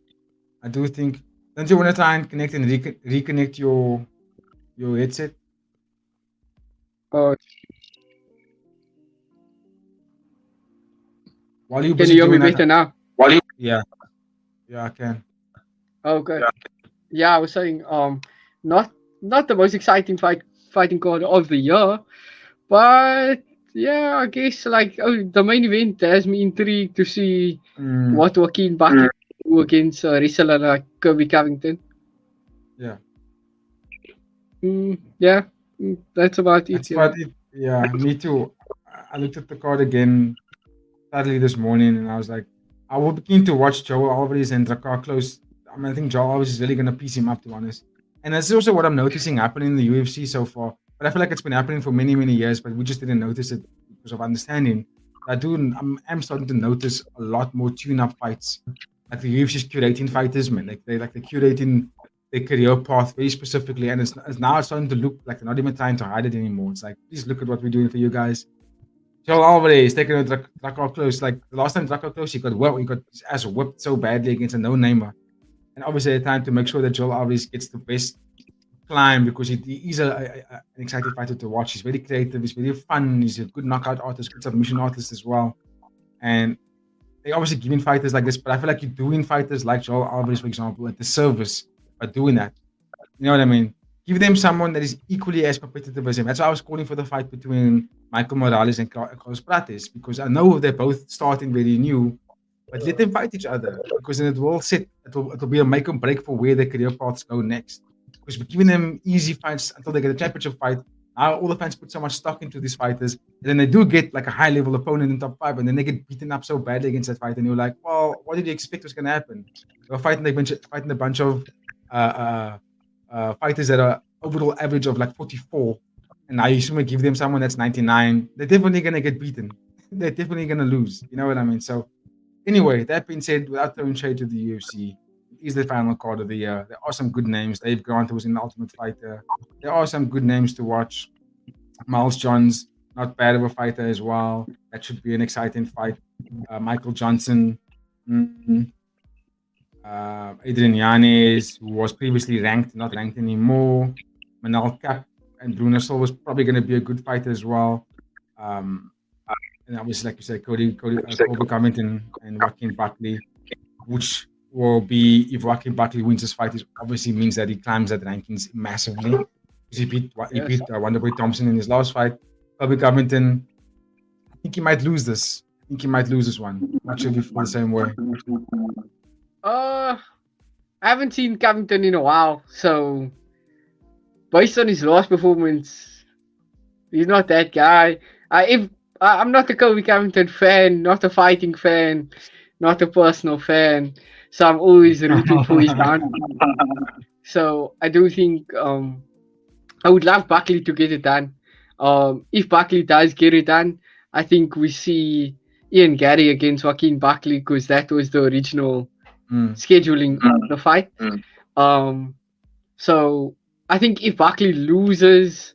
I do think. Don't you want to try and connect and reconnect your headset? Oh. While you can you hear me better now? Yeah, I can. Okay. Yeah, I was saying, not the most exciting fighting card of the year, but yeah, I guess like the main event has me intrigued to see what Joaquin Buckley do against a wrestler like Kirby Covington. Yeah. Yeah, that's about it. That's about it. Yeah, me too. I looked at the card again sadly this morning, and I was like, I will be keen to watch Joe Alvarez and Drakkar Close. I mean, I think Joe Alvarez is really going to piece him up, to be honest. And that's also what I'm noticing happening in the UFC so far. But I feel like it's been happening for many, many years, but we just didn't notice it because of understanding. I'm starting to notice a lot more tune-up fights. Like the UFC's curating fighters, man. Like they're curating their career path very specifically, and it's now starting to look like they're not even trying to hide it anymore. It's like, please look at what we're doing for you guys. Joel Alvarez taking on Drakkar Close. Like the last time Drakkar Close, he got his ass whipped so badly against a no-namer. And obviously, they're trying to make sure that Joel Alvarez gets the best climb because he's an exciting fighter to watch. He's very creative. He's very fun. He's a good knockout artist, good submission artist as well. And they're obviously giving fighters like this, but I feel like you're doing fighters like Joel Alvarez, for example, a disservice by doing that. You know what I mean? Give them someone that is equally as competitive as him. That's why I was calling for the fight between Michael Morales and Carlos Prates, because I know they're both starting very new, but let them fight each other because then it will be a make or break for where their career paths go next. because we're giving them easy fights until they get a championship fight. Now all the fans put so much stock into these fighters, and then they do get like a high level opponent in top 5, and then they get beaten up so badly against that fight, and you're like, well, what did you expect was going to happen? They were fighting a bunch of fighters that are overall average of like 44, and now you assume we give them someone that's 99. They're definitely going to get beaten. They're definitely going to lose. You know what I mean? So anyway, that being said, without throwing shade to the UFC, it is the final card of the year. There are some good names. Dave Grant was in the Ultimate Fighter. There are some good names to watch. Miles Johns, not bad of a fighter as well. That should be an exciting fight. Michael Johnson, Adrian Yanez, who was previously ranked, not ranked anymore. Manal Kape and Bruno Silva was probably going to be a good fighter as well. And obviously, like you said, Colby Covington and Joaquin Buckley, which will be, if Joaquin Buckley wins this fight, it obviously means that he climbs that rankings massively. Because he beat Wonderboy Thompson in his last fight. Colby Covington, I think he might lose this. One. Not sure if you feel the same way. I haven't seen Covington in a while, so based on his last performance, he's not that guy. I'm not a Colby Covington fan, not a fighting fan, not a personal fan, so I'm always rooting for his downfall. So I do think I would love Buckley to get it done. If Buckley does get it done, I think we see Ian Gary against Joaquin Buckley, because that was the original scheduling of the fight. So I think if Buckley loses,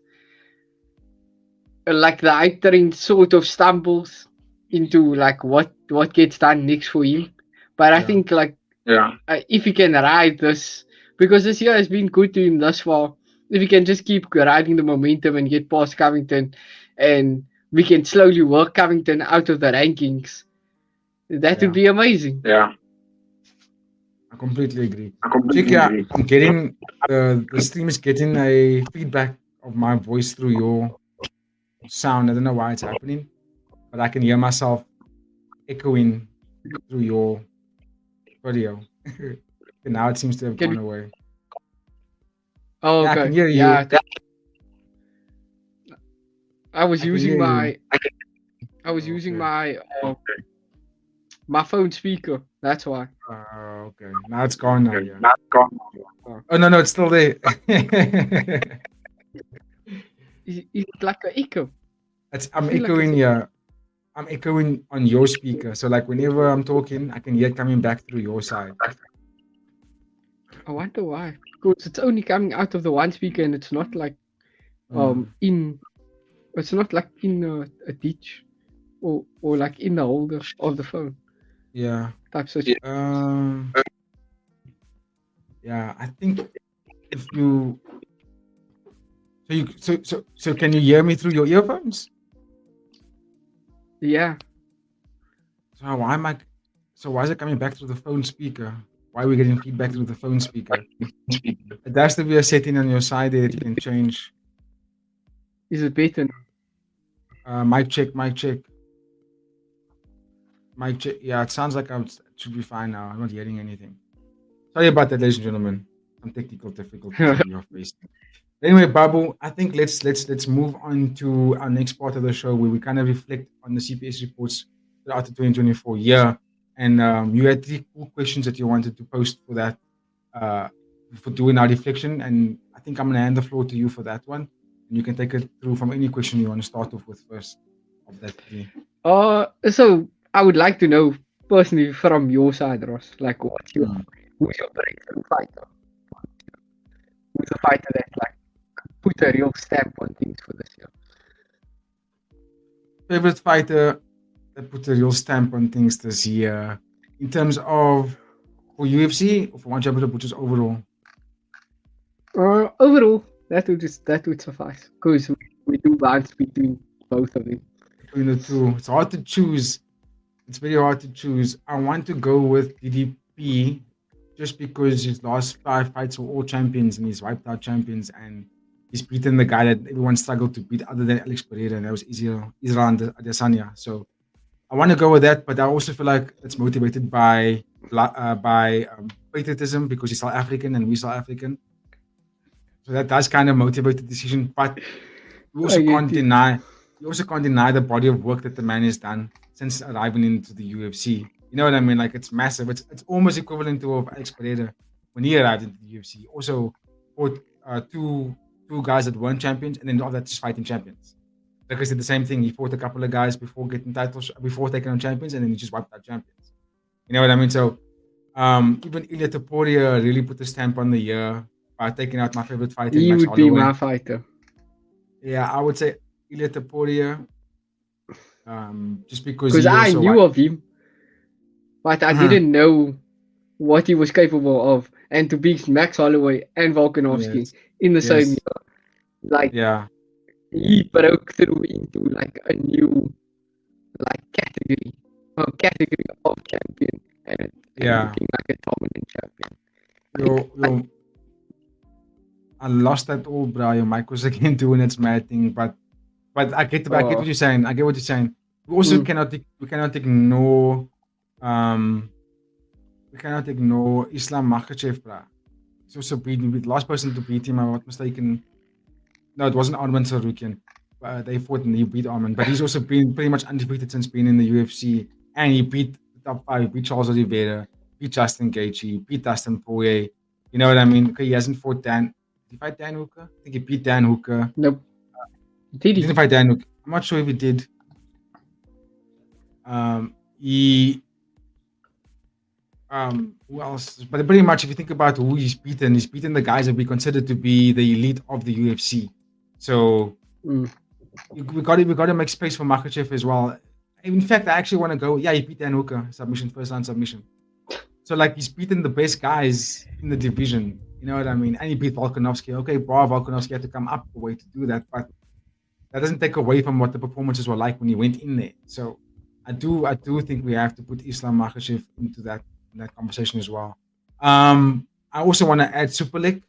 like the hype train sort of stumbles into like what gets done next for him. But I think if he can ride this, because this year has been good to him thus far, if he can just keep riding the momentum and get past Covington, and we can slowly work Covington out of the rankings, that would be amazing. Yeah, I completely agree. I'm getting the stream is getting a feedback of my voice through your sound. I don't know why it's happening, but I can hear myself echoing through your video. And now it seems to have gone away. Oh, okay. I can hear you. Yeah, I was using my my phone speaker. That's why. Okay. Now it's gone now. Yeah. Oh no, it's still there. It's like an echo. I'm echoing. I'm echoing on your speaker. So like whenever I'm talking, I can hear it coming back through your side. I wonder why. Because it's only coming out of the one speaker, and it's not like it's not like in a ditch or like in the holder of the phone. Yeah. Type such. Yeah, I think if you so can you hear me through your earphones? Yeah. So why is it coming back through the phone speaker? Why are we getting feedback through the phone speaker? It has to be a setting on your side there that you can change. Is it better? Mic check. Yeah, it sounds like it should be fine now. I'm not hearing anything. Sorry about that, ladies and gentlemen. Some technical difficulties in your face. Anyway, Babu, I think let's move on to our next part of the show, where we kind of reflect on the CPS reports throughout the 2024 year. And you had 3 cool questions that you wanted to post for that, for doing our reflection. And I think I'm going to hand the floor to you for that one. And you can take it through from any question you want to start off with first of that 3. So I would like to know personally from your side, Ross, like who's your breakthrough fighter? Who's the fighter that like put a real stamp on things for this year? Favorite fighter that put a real stamp on things this year, in terms of for UFC or for one championship, which is overall? Overall, that would suffice, because we do bounce between both of them. Between the two, it's hard to choose. It's very hard to choose. I want to go with DDP just because his last 5 fights were all champions, and he's wiped out champions, and he's beaten the guy that everyone struggled to beat other than Alex Pereira, and that was Israel Adesanya. So I want to go with that, but I also feel like it's motivated by patriotism, because he's South African and we're South African. So that does kind of motivate the decision, but you also I get can't it. deny the body of work that the man has done since arriving into the UFC. You know what I mean? Like it's massive. It's almost equivalent to of Alex Pereira when he arrived into the UFC. Also fought two guys that weren't champions, and then all that just fighting champions. Like I said, the same thing. He fought a couple of guys before getting titles, before taking on champions, and then he just wiped out champions. You know what I mean? So even Ilya Topuria really put a stamp on the year by taking out my favorite fighter, He Max would be Holloway. my fighter. Yeah, I would say Ilya Topuria, just because Because he I also knew of him, but I didn't know what he was capable of. And to beat Max Holloway and Volkanovski Yes, in the same yes, year, like yeah, he broke through into like a new like category of champion and yeah. looking like a dominant champion. Yo, I lost that all, bro. Your mic was again doing its mad thing, but I get what you're saying. I get what you're saying. We also cannot ignore um Islam Makhachev, bro. He's also beaten the last person to beat him. I'm not mistaken. No, it wasn't Arman Sarukian. They fought and he beat Arman, but he's also been pretty much undefeated since being in the UFC. And he beat the top 5. He beat Charles Oliveira, beat Justin Gaethje, beat Dustin Poirier. You know what I mean? Okay, he hasn't fought Dan. Did he fight Dan Hooker? I think he beat Dan Hooker. Nope. He didn't fight Dan Hooker. I'm not sure if he did. Who else? But pretty much, if you think about who he's beaten the guys that we consider to be the elite of the UFC. So we got to make space for Makhachev as well. In fact, I actually want to go. Yeah, he beat Dan Hooker submission, first round submission. So like he's beaten the best guys in the division. You know what I mean? And he beat Volkanovski. Okay, Volkanovski had to come up the way to do that, but that doesn't take away from what the performances were like when he went in there. So I do think we have to put Islam Makhachev into that conversation as well. I also want to add Superlik,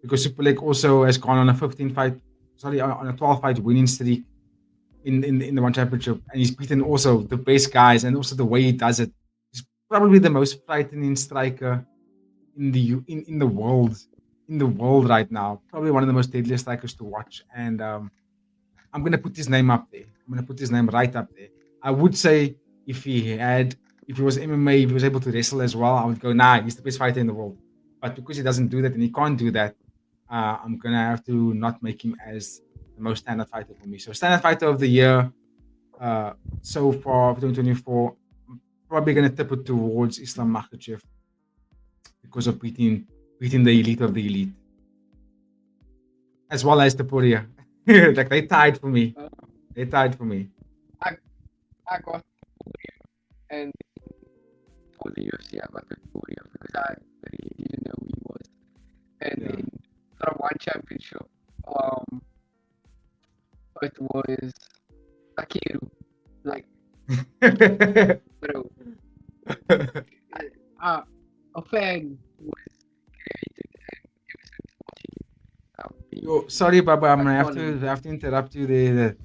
because Superlik also has gone on a 12 fight winning streak in the one championship, and he's beaten also the best guys, and also the way he does it. He's probably the most frightening striker in the world right now. Probably one of the most deadliest strikers to watch, and I'm gonna put his name up there. I'm gonna put his name right up there. I would say if he was MMA, if he was able to wrestle as well, I would go, nah, he's the best fighter in the world. But because he doesn't do that and he can't do that, I'm gonna have to not make him as the most standard fighter for me. So standard fighter of the year so far for 2024, I'm probably gonna tip it towards Islam Makhachev because of beating the elite of the elite, as well as Topuria. Like they tied for me. I got and for the UFC I got Topuria because I really didn't know who he was. And then from one championship, it was Takeru. Like bro. A fan was created and it was unfortunate. Sorry, Baba, I'm gonna have to interrupt you there.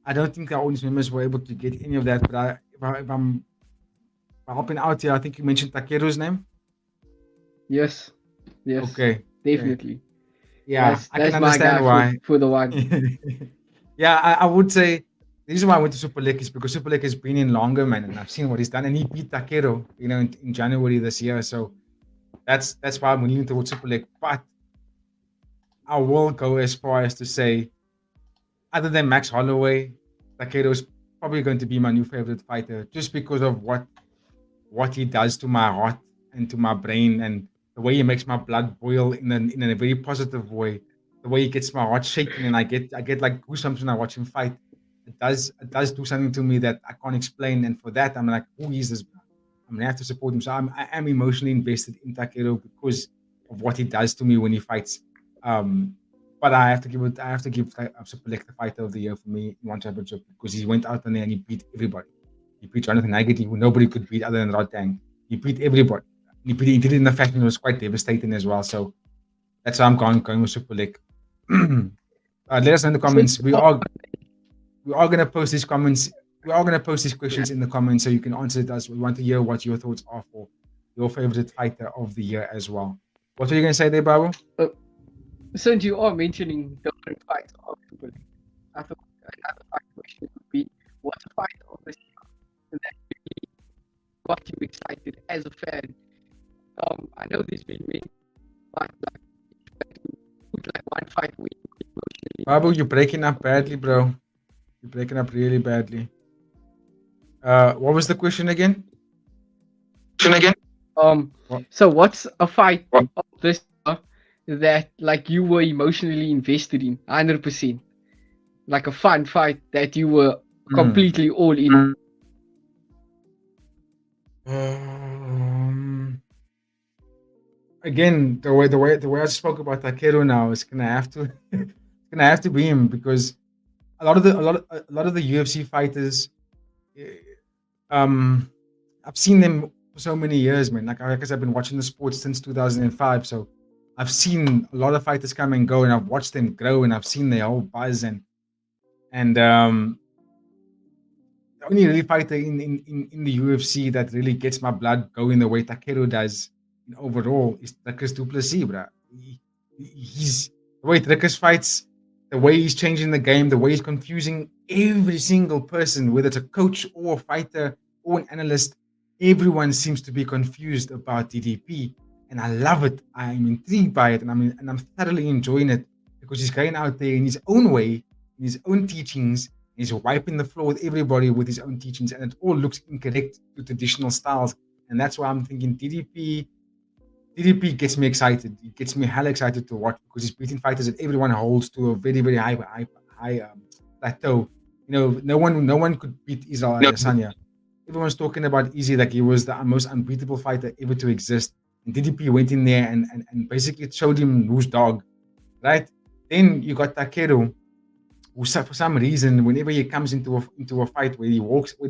I don't think our audience members were able to get any of that, but if I'm helping out here, I think you mentioned Takeru's name. Yes. Okay. Definitely. Okay. Yeah, That's I can my understand guy why. for the one. Yeah, I would say the reason why I went to Super League is because Super League has been in longer, man, and I've seen what he's done, and he beat Takeru, in January this year. So that's why I'm leaning towards Super League. But I will go as far as to say, other than Max Holloway, Takeru is probably going to be my new favorite fighter, just because of what he does to my heart and to my brain, and the way he makes my blood boil in a very positive way. The way he gets my heart shaking, and I get like goosebumps when I watch him fight. It does do something to me that I can't explain, and for that I'm like, who is this? I'm gonna have to support him. So I am emotionally invested in Takeru because of what he does to me when he fights. But I have to give Superlek the fighter of the year for me in one championship, because he went out there and he beat everybody. He beat Jonathan Haggerty, who nobody could beat other than Rodtang. He beat everybody. He did it in a fashion that was quite devastating as well. So that's why I'm going with Superlek. Let us know in the comments. We are gonna post these comments. We are gonna post these questions in the comments so you can answer it. As we want to hear what your thoughts are for your favorite fighter of the year as well. What were you gonna say there, Babu? since you are mentioning different fights of Super League, I thought another fight question would be, what's a fight of this year that really got you excited as a fan? I know there's been many, but like, if you put like one fight where you emotionally Babu, you're breaking up badly, bro. You're breaking up really badly. What was the question again? What? So what's a fight of this year that like you were emotionally invested in 100%? Like a fun fight that you were completely all in. Again, the way I spoke about Takeru now is gonna have to it's gonna have to be him, because a lot of the UFC fighters, eh, I've seen them for so many years, man. Like, I've been watching the sport since 2005, so I've seen a lot of fighters come and go, and I've watched them grow, and I've seen their whole buzz, and the only really fighter in the UFC that really gets my blood going the way Takeru does overall is Dricus du Plessis, bro. He's the way Dricus fights, the way he's changing the game, the way he's confusing every single person, whether it's a coach or a fighter or an analyst. Everyone seems to be confused about DDP, and I love it. I'm intrigued by it, and I'm thoroughly enjoying it, because he's going out there in his own way, in his own teachings. He's wiping the floor with everybody with his own teachings, and it all looks incorrect to traditional styles. And that's why I'm thinking DDP gets me excited. It gets me hella excited to watch, because he's beating fighters that everyone holds to a very, very high plateau. No one could beat Israel Adesanya. Everyone's talking about Izzy like he was the most unbeatable fighter ever to exist. And DDP went in there and basically showed him who's dog, right? Then you got Takeru, who for some reason, whenever he comes into a fight, whether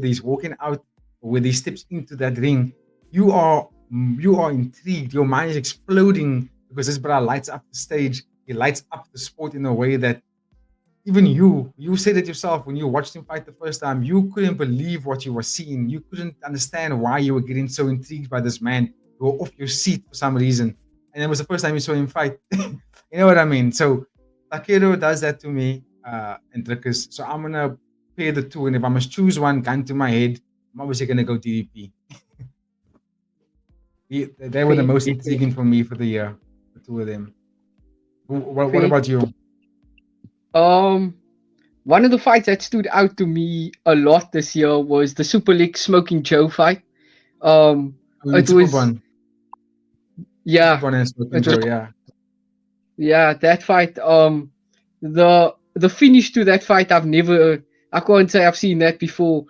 he's walking out or whether he steps into that ring, you are intrigued. Your mind is exploding, because this brother lights up the stage. He lights up the sport in a way that even you said it yourself when you watched him fight the first time. You couldn't believe what you were seeing. You couldn't understand why you were getting so intrigued by this man. You were off your seat for some reason, and it was the first time you saw him fight. You know what I mean? So Takeru does that to me, and Dricus. So I'm gonna pair the two, and if I must choose one, gun to my head, I'm obviously gonna go DDP. They were the most intriguing for me for the year, the two of them. What about you? One of the fights that stood out to me a lot this year was the Super League Smoking Joe fight. It was yeah, it was, yeah, that fight. The finish to that fight, I can't say I've seen that before.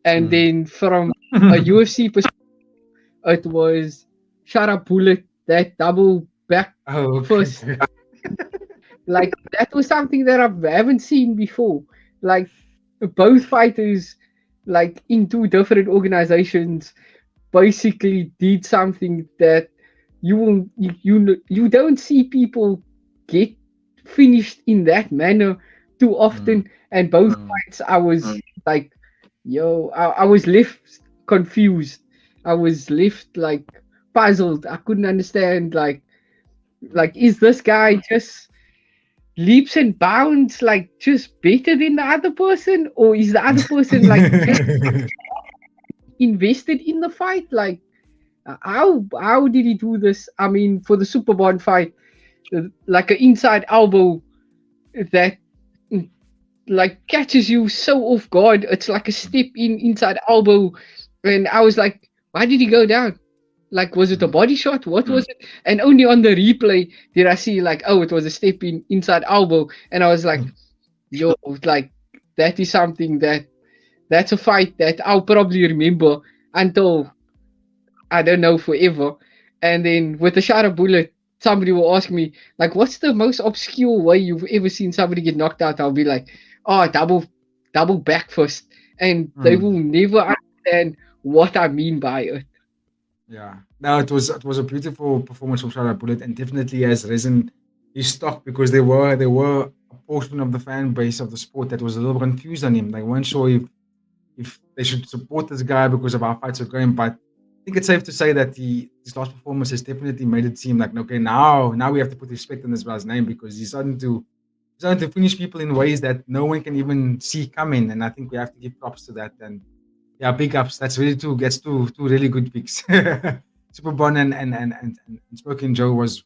And then from a UFC perspective, it was shut up bullet, that double back first. Like, that was something that I haven't seen before. Like, both fighters, like, in two different organizations, basically did something that you don't see people get finished in that manner too often. And both fights, I was like, I was left confused. I was left like puzzled. I couldn't understand, like is this guy just leaps and bounds like just better than the other person, or is the other person like just invested in the fight? Like, how did he do this? I mean, for the Superbond fight, like an inside elbow that like catches you so off guard. It's like a step inside elbow, and I was like, why did he go down? Like, was it a body shot? What was it? And only on the replay did I see like, oh, it was a step inside elbow, and I was like, yo, like that is something that's a fight that I'll probably remember until, I don't know, forever. And then with the Shara bullet, somebody will ask me, like, what's the most obscure way you've ever seen somebody get knocked out? I'll be like, oh, double back fist. And they will never understand what I mean by it. Yeah. No, it was a beautiful performance from Shara Bullet, and definitely has risen his stock, because there were a portion of the fan base of the sport that was a little confused on him. They weren't sure if they should support this guy because of how fights are going. But I think it's safe to say that the his last performance has definitely made it seem like, okay, now we have to put respect on this guy's name because he's starting to finish people in ways that no one can even see coming. And I think we have to give props to that. And yeah, big ups. That's really two really good picks. Superbon and Smoking Joe was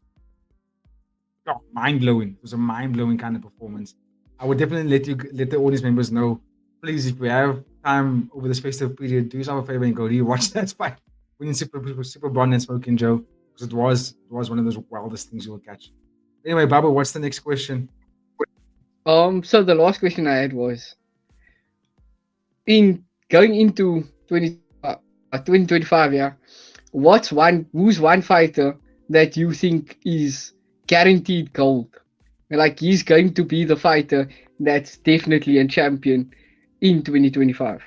mind blowing. It was a mind blowing kind of performance. I would definitely let the audience members know. Please, if we have time over this festive period, do yourself a favor and go rewatch that fight winning Superbon and Smoking Joe, because it was one of those wildest things you will catch. Anyway, Babu, what's the next question? So the last question I had was, in going into 2025, yeah, who's one fighter that you think is guaranteed gold? Like, he's going to be the fighter that's definitely a champion in 2025.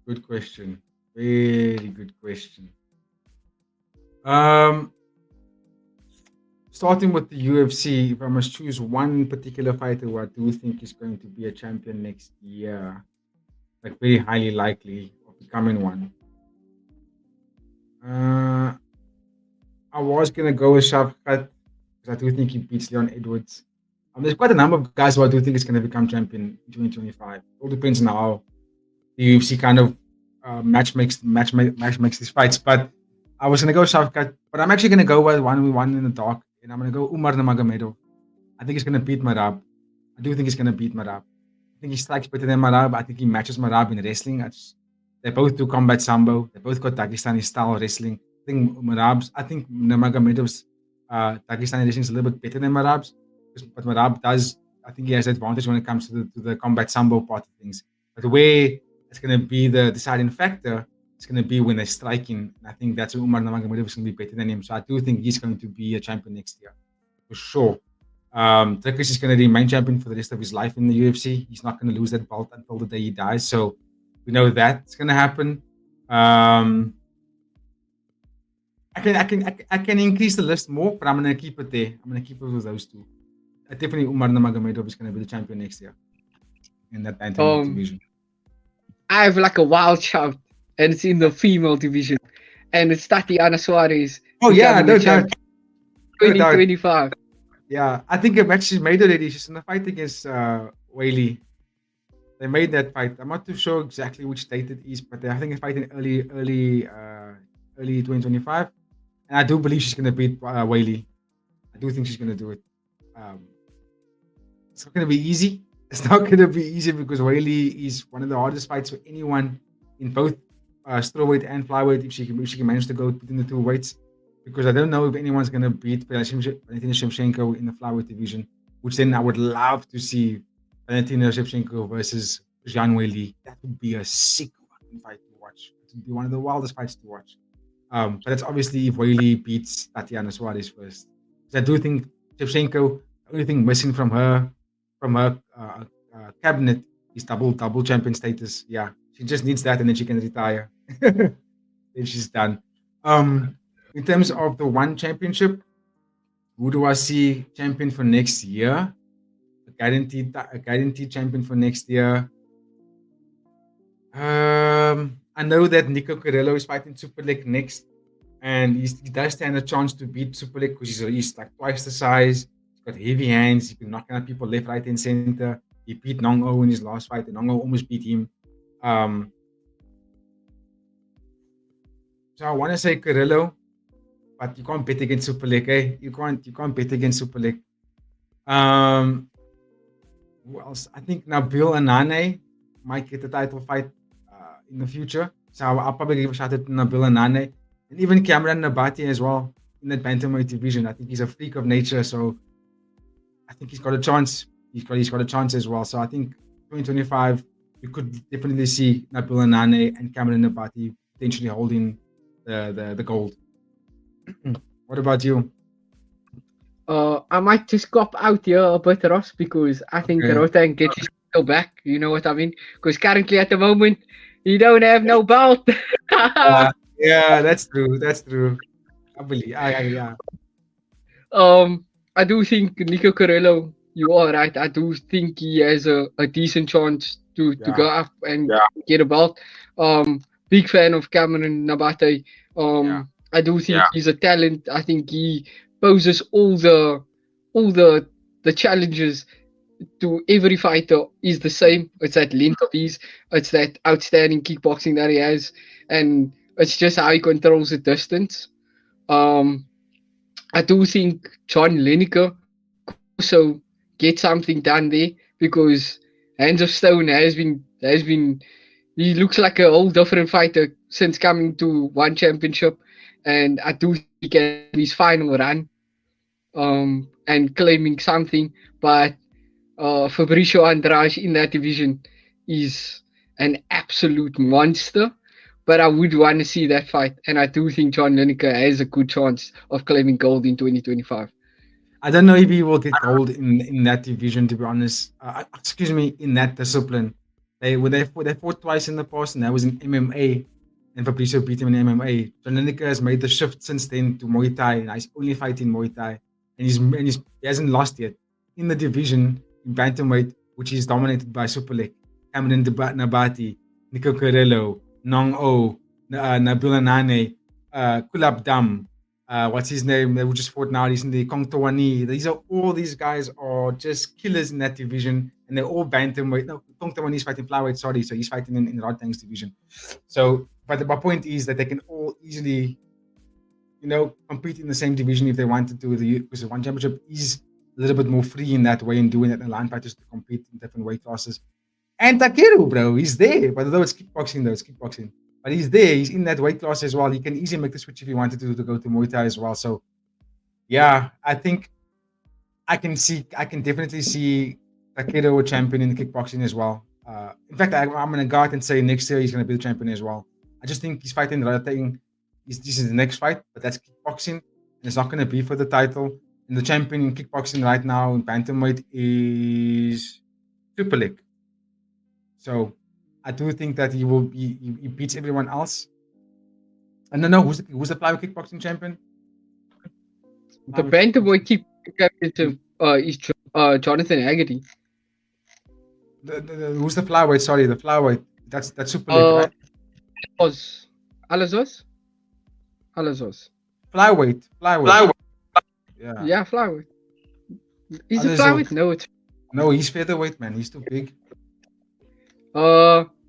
Good question. Very good question. Starting with the UFC, if I must choose one particular fighter who I do think is going to be a champion next year, like very highly likely of becoming one. I was gonna go with Shavkat because I do think he beats Leon Edwards. There's quite a number of guys who I do think is going to become champion in 2025. It all depends on how the UFC kind of match makes these fights. But I was going to go Shavkat, but I'm actually going to go with one in the dark, and I'm going to go Umar Nurmagomedov. I think he's going to beat Marab. I do think he's going to beat Marab. I think he strikes better than Marab. I think he matches Marab in wrestling. They both do combat sambo. They both got Dagestani style wrestling. I think Nurmagomedov's Dagestani wrestling is a little bit better than Marab's. But Marab does, I think he has advantage when it comes to the combat sambo part of things. But where it's going to be the deciding factor, it's going to be when they're striking. And I think that's where Umar Nurmagomedov is going to be better than him. So I do think he's going to be a champion next year, for sure. Turkish is going to remain champion for the rest of his life in the UFC. He's not going to lose that belt until the day he dies. So we know that's going to happen. I can increase the list more, but I'm going to keep it there. I'm going to keep it with those two. Definitely Umar Nurmagomedov is going to be the champion next year in that bantamweight division. I have like a wild shout, and it's in the female division, and it's Tatiana Suarez. Oh yeah, no doubt. 2025. Yeah, I think a match she's made already. She's in a fight against Weili. They made that fight. I'm not too sure exactly which date it is, but I think it's fighting early 2025, and I do believe she's going to beat Weili. I do think she's going to do it. It's not going to be easy. It's not going to be easy because Weili is one of the hardest fights for anyone in both strawweight and flyweight if she can manage to go between the two weights. Because I don't know if anyone's going to beat Valentina Shevchenko in the flyweight division, which then I would love to see Valentina Shevchenko versus Zhang Weili. That would be a sick fight to watch. It would be one of the wildest fights to watch. But that's obviously if Weili beats Tatiana Suarez first. Because I do think Shevchenko, the only thing missing from her cabinet is double champion status. Yeah, she just needs that, and then she can retire. Then she's done. In terms of the one championship, who do I see champion for next year? A guaranteed champion for next year. I know that Nico Carrillo is fighting Superlek next, and he does stand a chance to beat Superlek because he's like twice the size. He's got heavy hands. He can knock out people left, right, and center. He beat Nong O in his last fight, and Nong O almost beat him. So I want to say Carrillo, but you can't bet against Superlek, eh? You can't bet against Superlek. Who else? I think Nabil Anane might get the title fight in the future. So I'll probably give a shout out to Nabil Anane. And even Cameron Nabati as well in that bantamweight division. I think he's a freak of nature, so I think he's got a chance. He's got a chance as well. So I think 2025, you could definitely see Nabil Anane and Cameron Nabati potentially holding the gold. What about you? I might just cop out here a bit, Ross, because I think Rotan gets his title back. You know what I mean? Because currently at the moment, he don't have no belt. Yeah, that's true. I believe. Yeah. I do think Nico Carrillo, you are right. I do think he has a decent chance to go up and get a belt. big fan of Cameron Nabate. Yeah. I do think he's a talent. I think he poses all the challenges to every fighter is the same. It's that length of his, it's that outstanding kickboxing that he has, and it's just how he controls the distance. Um, I do think John Lineker could also get something done there because Hands of Stone has been he looks like a whole different fighter since coming to one championship, and I do think he can have his final run and claiming something. But Fabricio Andrade in that division is an absolute monster. But I would want to see that fight, and I do think John Lineker has a good chance of claiming gold in 2025. I don't know if he will get gold in that division. To be honest, excuse me, in that discipline, they fought twice in the past, and that was in MMA. And Fabricio beat him in MMA. John Lineker has made the shift since then to Muay Thai, and he's only fighting Muay Thai, and he hasn't lost yet in the division in bantamweight, which is dominated by Super League. Cameron Nabati, Nico Carrillo, Nong O, Nabil Anane, Kulab Dam, what's his name? They just fought now recently. Kong Tawani. These guys are just killers in that division, and they're all bantamweight. No, Kong Tawani is fighting flyweight. Sorry, so he's fighting in Rodtang's division. So, but my point is that they can all easily, compete in the same division if they wanted to. Because the one championship is a little bit more free in that way, and doing it in line fighters to compete in different weight classes. And Takeru, bro, he's there. But although it's kickboxing. But he's there. He's in that weight class as well. He can easily make the switch if he wanted to go to Muay Thai as well. So, yeah, I think I can definitely see Takedo a champion in kickboxing as well. In fact, I'm going to go out and say next year he's going to be the champion as well. I just think he's fighting the other thing. This is the next fight, but that's kickboxing. And it's not going to be for the title. And the champion in kickboxing right now in bantamweight is Super League. So I do think that he beats everyone else. And no, who's the flyweight kickboxing champion? The bantamweight kickboxing is Jonathan Haggerty. Who's the flyweight? Sorry, the flyweight. That's Super League, right? Alazos. Flyweight. Yeah, flyweight. Is it flyweight? No, he's featherweight, man. He's too big.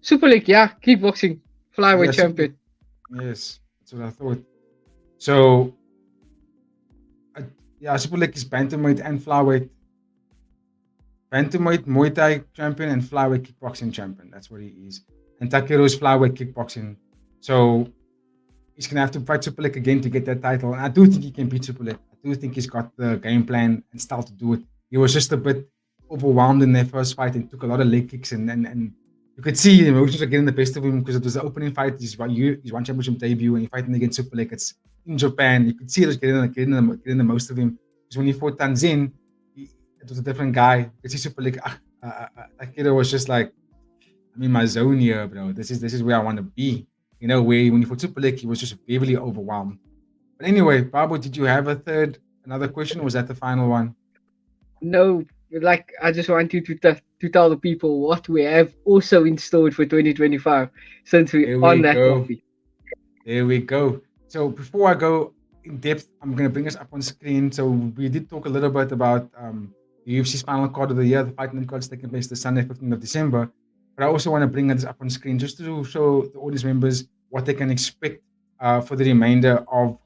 Super League, yeah, kickboxing, flyweight champion. Yes, that's what I thought. So, Super League is bantamweight and flyweight. Bantamweight, Muay Thai champion, and flyweight kickboxing champion. That's what he is. And Takeru is flyweight kickboxing. So, he's going to have to fight Super League again to get that title. And I do think he can beat Super League. I do think he's got the game plan and style to do it. He was just a bit overwhelmed in their first fight and took a lot of leg kicks and you could see the emotions are getting the best of him because it was the opening fight. His one championship debut, and he's fighting against Super League. It's in Japan. You could see it was getting the most of him. Because when he fought Tanzin, it was a different guy. You could see Super League. Akira was just like, I'm in my zone here, bro. This is where I want to be. Where when he fought Super League, he was just heavily overwhelmed. But anyway, Babu, did you have another question, or was that the final one? No. I just want you to tell the people what we have also installed for 2025 since we're on that topic. There we go. So before I go in depth, I'm going to bring us up on screen. So we did talk a little bit about the UFC's final card of the year, the Fight Night card is taking place this Sunday, 15th of December. But I also want to bring this up on screen just to show the audience members what they can expect for the remainder of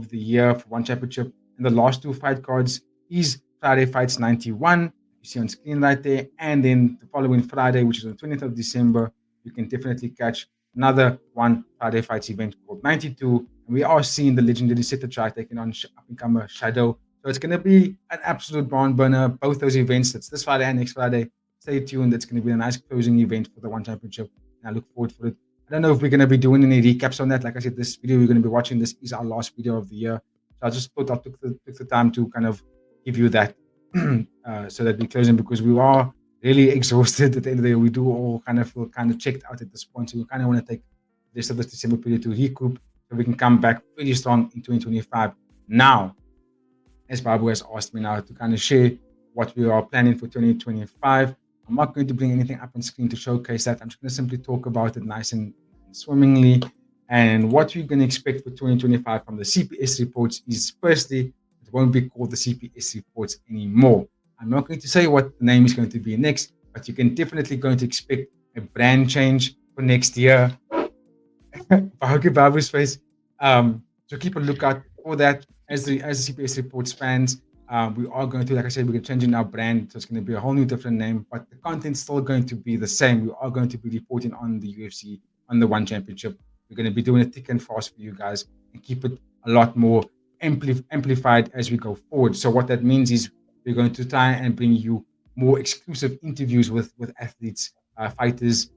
the year for one championship. And the last two fight cards is Friday Fights 91, you see on screen right there. And then the following Friday, which is on the 20th of December, you can definitely catch another one Friday Fights event called 92. And we are seeing the legendary Seta taking on up-and-comer Shadow. So it's going to be an absolute barn burner, both those events. That's this Friday and next Friday. Stay tuned. It's going to be a nice closing event for the One Championship. And I look forward for it. I don't know if we're going to be doing any recaps on that. Like I said, this video we're going to be watching, this is our last video of the year. So I just thought I took the time to kind of give you that so that we're closing, because we are really exhausted at the end of the day. We do all kind of feel kind of checked out at this point. So we kind of want to take the rest of this December period to recoup so we can come back pretty strong in 2025. Now, as Babu has asked me now to kind of share what we are planning for 2025, I'm not going to bring anything up on screen to showcase that. I'm just going to simply talk about it nice and swimmingly. And what we're going to expect for 2025 from the CPS reports is, firstly, it won't be called the CPS reports anymore. I'm not going to say what the name is going to be next, but you can definitely going to expect a brand change for next year. Bahuki Babu's face. So keep a lookout for that. As the CPS reports fans, we are going to, like I said, we're changing our brand, so it's going to be a whole new different name, but the content's still going to be the same. We are going to be reporting on the UFC, on the One Championship. We're going to be doing it thick and fast for you guys and keep it a lot more amplified as we go forward. So what that means is we're going to try and bring you more exclusive interviews with athletes, fighters,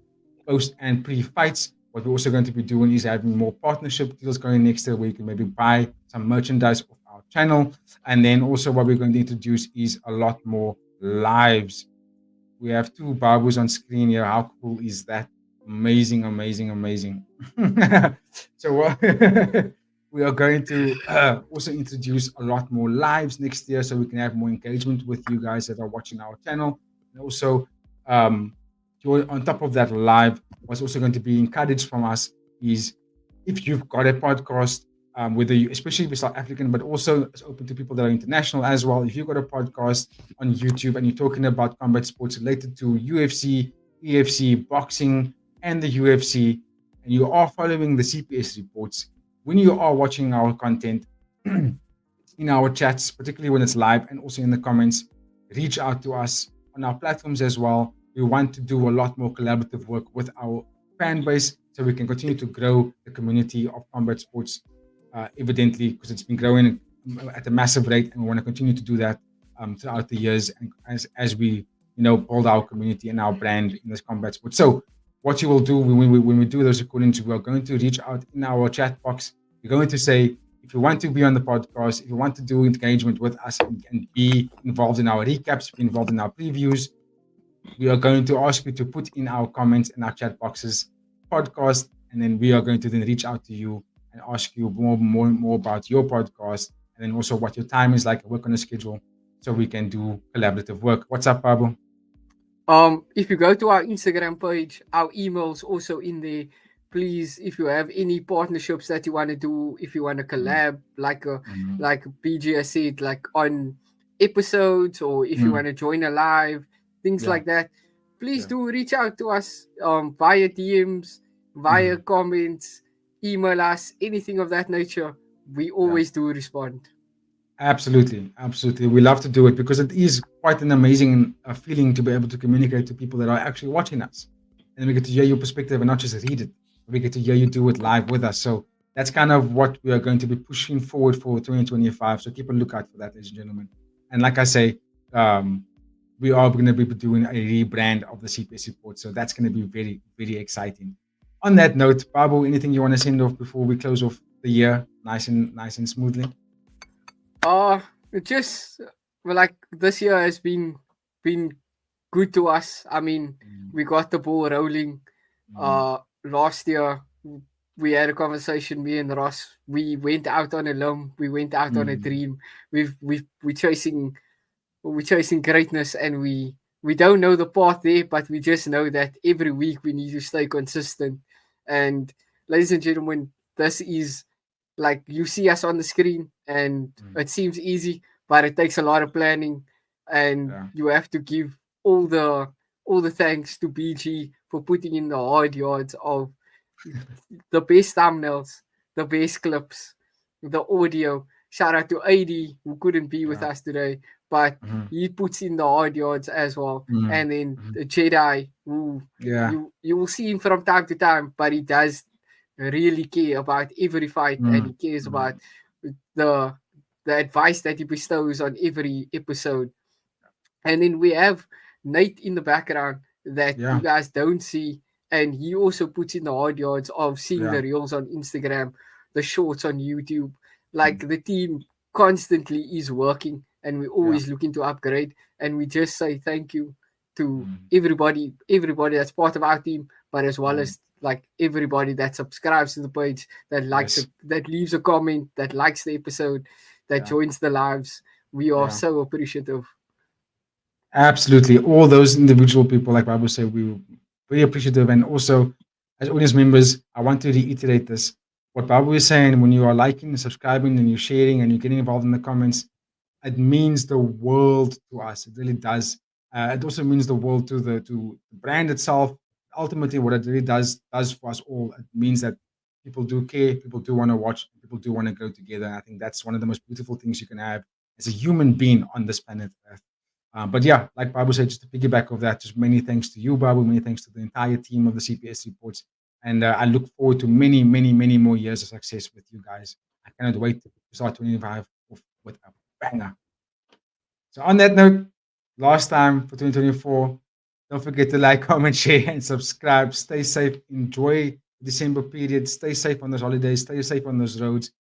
post and pre fights. What we're also going to be doing is having more partnership deals going next year where you can maybe buy some merchandise off our channel. And then also what we're going to introduce is a lot more lives. We have two Babus on screen here. How cool is that? Amazing, amazing, amazing. So we are going to also introduce a lot more lives next year so we can have more engagement with you guys that are watching our channel. And also, um, on top of that live, what's also going to be encouraged from us is if you've got a podcast, whether you, especially if you're South African, but also it's open to people that are international as well. If you've got a podcast on YouTube and you're talking about combat sports related to UFC, EFC, boxing, and the UFC, and you are following the CPS reports, when you are watching our content in our chats, particularly when it's live and also in the comments, reach out to us on our platforms as well. We want to do a lot more collaborative work with our fan base so we can continue to grow the community of combat sports, evidently, because it's been growing at a massive rate, and we want to continue to do that throughout the years and as we build our community and our brand in this combat sport. So what you will do when we do those recordings, we are going to reach out in our chat box. We're going to say, if you want to be on the podcast, if you want to do engagement with us and be involved in our recaps, be involved in our previews, we are going to ask you to put in our comments in our chat boxes podcast, and then we are going to then reach out to you and ask you more about your podcast, and then also what your time is like, work on a schedule, so we can do collaborative work. What's up, Babu? If you go to our Instagram page, our email's also in there. Please, if you have any partnerships that you want to do, if you want to collab, like BG has said, like on episodes, or if you want to join a live, things like that, please do reach out to us via DMs, via comments, email us, anything of that nature. We always do respond. Absolutely, absolutely. We love to do it because it is quite an amazing feeling to be able to communicate to people that are actually watching us, and we get to hear your perspective and not just read it. We get to hear you do it live with us. So that's kind of what we are going to be pushing forward for 2025. So keep a lookout for that, ladies and gentlemen. And like I say, we are going to be doing a rebrand of the CPS report. So that's going to be very, very exciting. On that note, Babu, anything you want to send off before we close off the year nice and smoothly? Just like this year has been good to us. I mean, we got the ball rolling. Last year we had a conversation, me and Ross. We went out on a limb. We went out on a dream. We're chasing greatness, and we don't know the path there, but we just know that every week we need to stay consistent. And ladies and gentlemen, this is, like, you see us on the screen and it seems easy, but it takes a lot of planning, and you have to give all the thanks to BG for putting in the hard yards of the best thumbnails, the best clips, the audio. Shout out to AD, who couldn't be with us today, but he puts in the hard yards as well. And then the Jedi, who you will see him from time to time, but he does really care about every fight, and he cares about the advice that he bestows on every episode. And then we have Nate in the background that you guys don't see, and he also puts in the hard yards of seeing the reels on Instagram, the shorts on YouTube. Like, the team constantly is working, and we're always looking to upgrade. And we just say thank you to everybody that's part of our team, but as well as like everybody that subscribes to the page, that likes it, that leaves a comment, that likes the episode, that joins the lives. We are so appreciative. Absolutely. All those individual people, like Babu said, we were very appreciative. And also, as audience members, I want to reiterate this. What Babu is saying, when you are liking and subscribing and you're sharing and you're getting involved in the comments, it means the world to us. It really does. It also means the world to the brand itself. Ultimately, what it really does for us all, it means that people do care, people do want to watch, people do want to go together. And I think that's one of the most beautiful things you can have as a human being on this planet Earth. But yeah, like Babu said, just to piggyback of that, just many thanks to you, Babu. Many thanks to the entire team of the CPS reports. And I look forward to many, many, many more years of success with you guys. I cannot wait to start 25 off with a banger. So on that note, last time for 2024, don't forget to like, comment, share, and subscribe. Stay safe. Enjoy the December period. Stay safe on those holidays. Stay safe on those roads.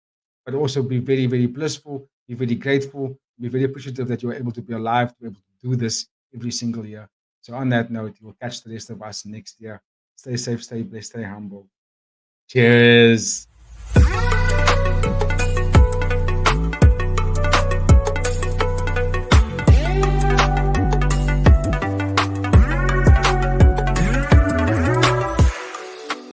But also be very, very blissful. Be very grateful. Be very appreciative that you are able to be alive, to be able to do this every single year. So on that note, you will catch the rest of us next year. Stay safe, stay blessed, stay humble. Cheers.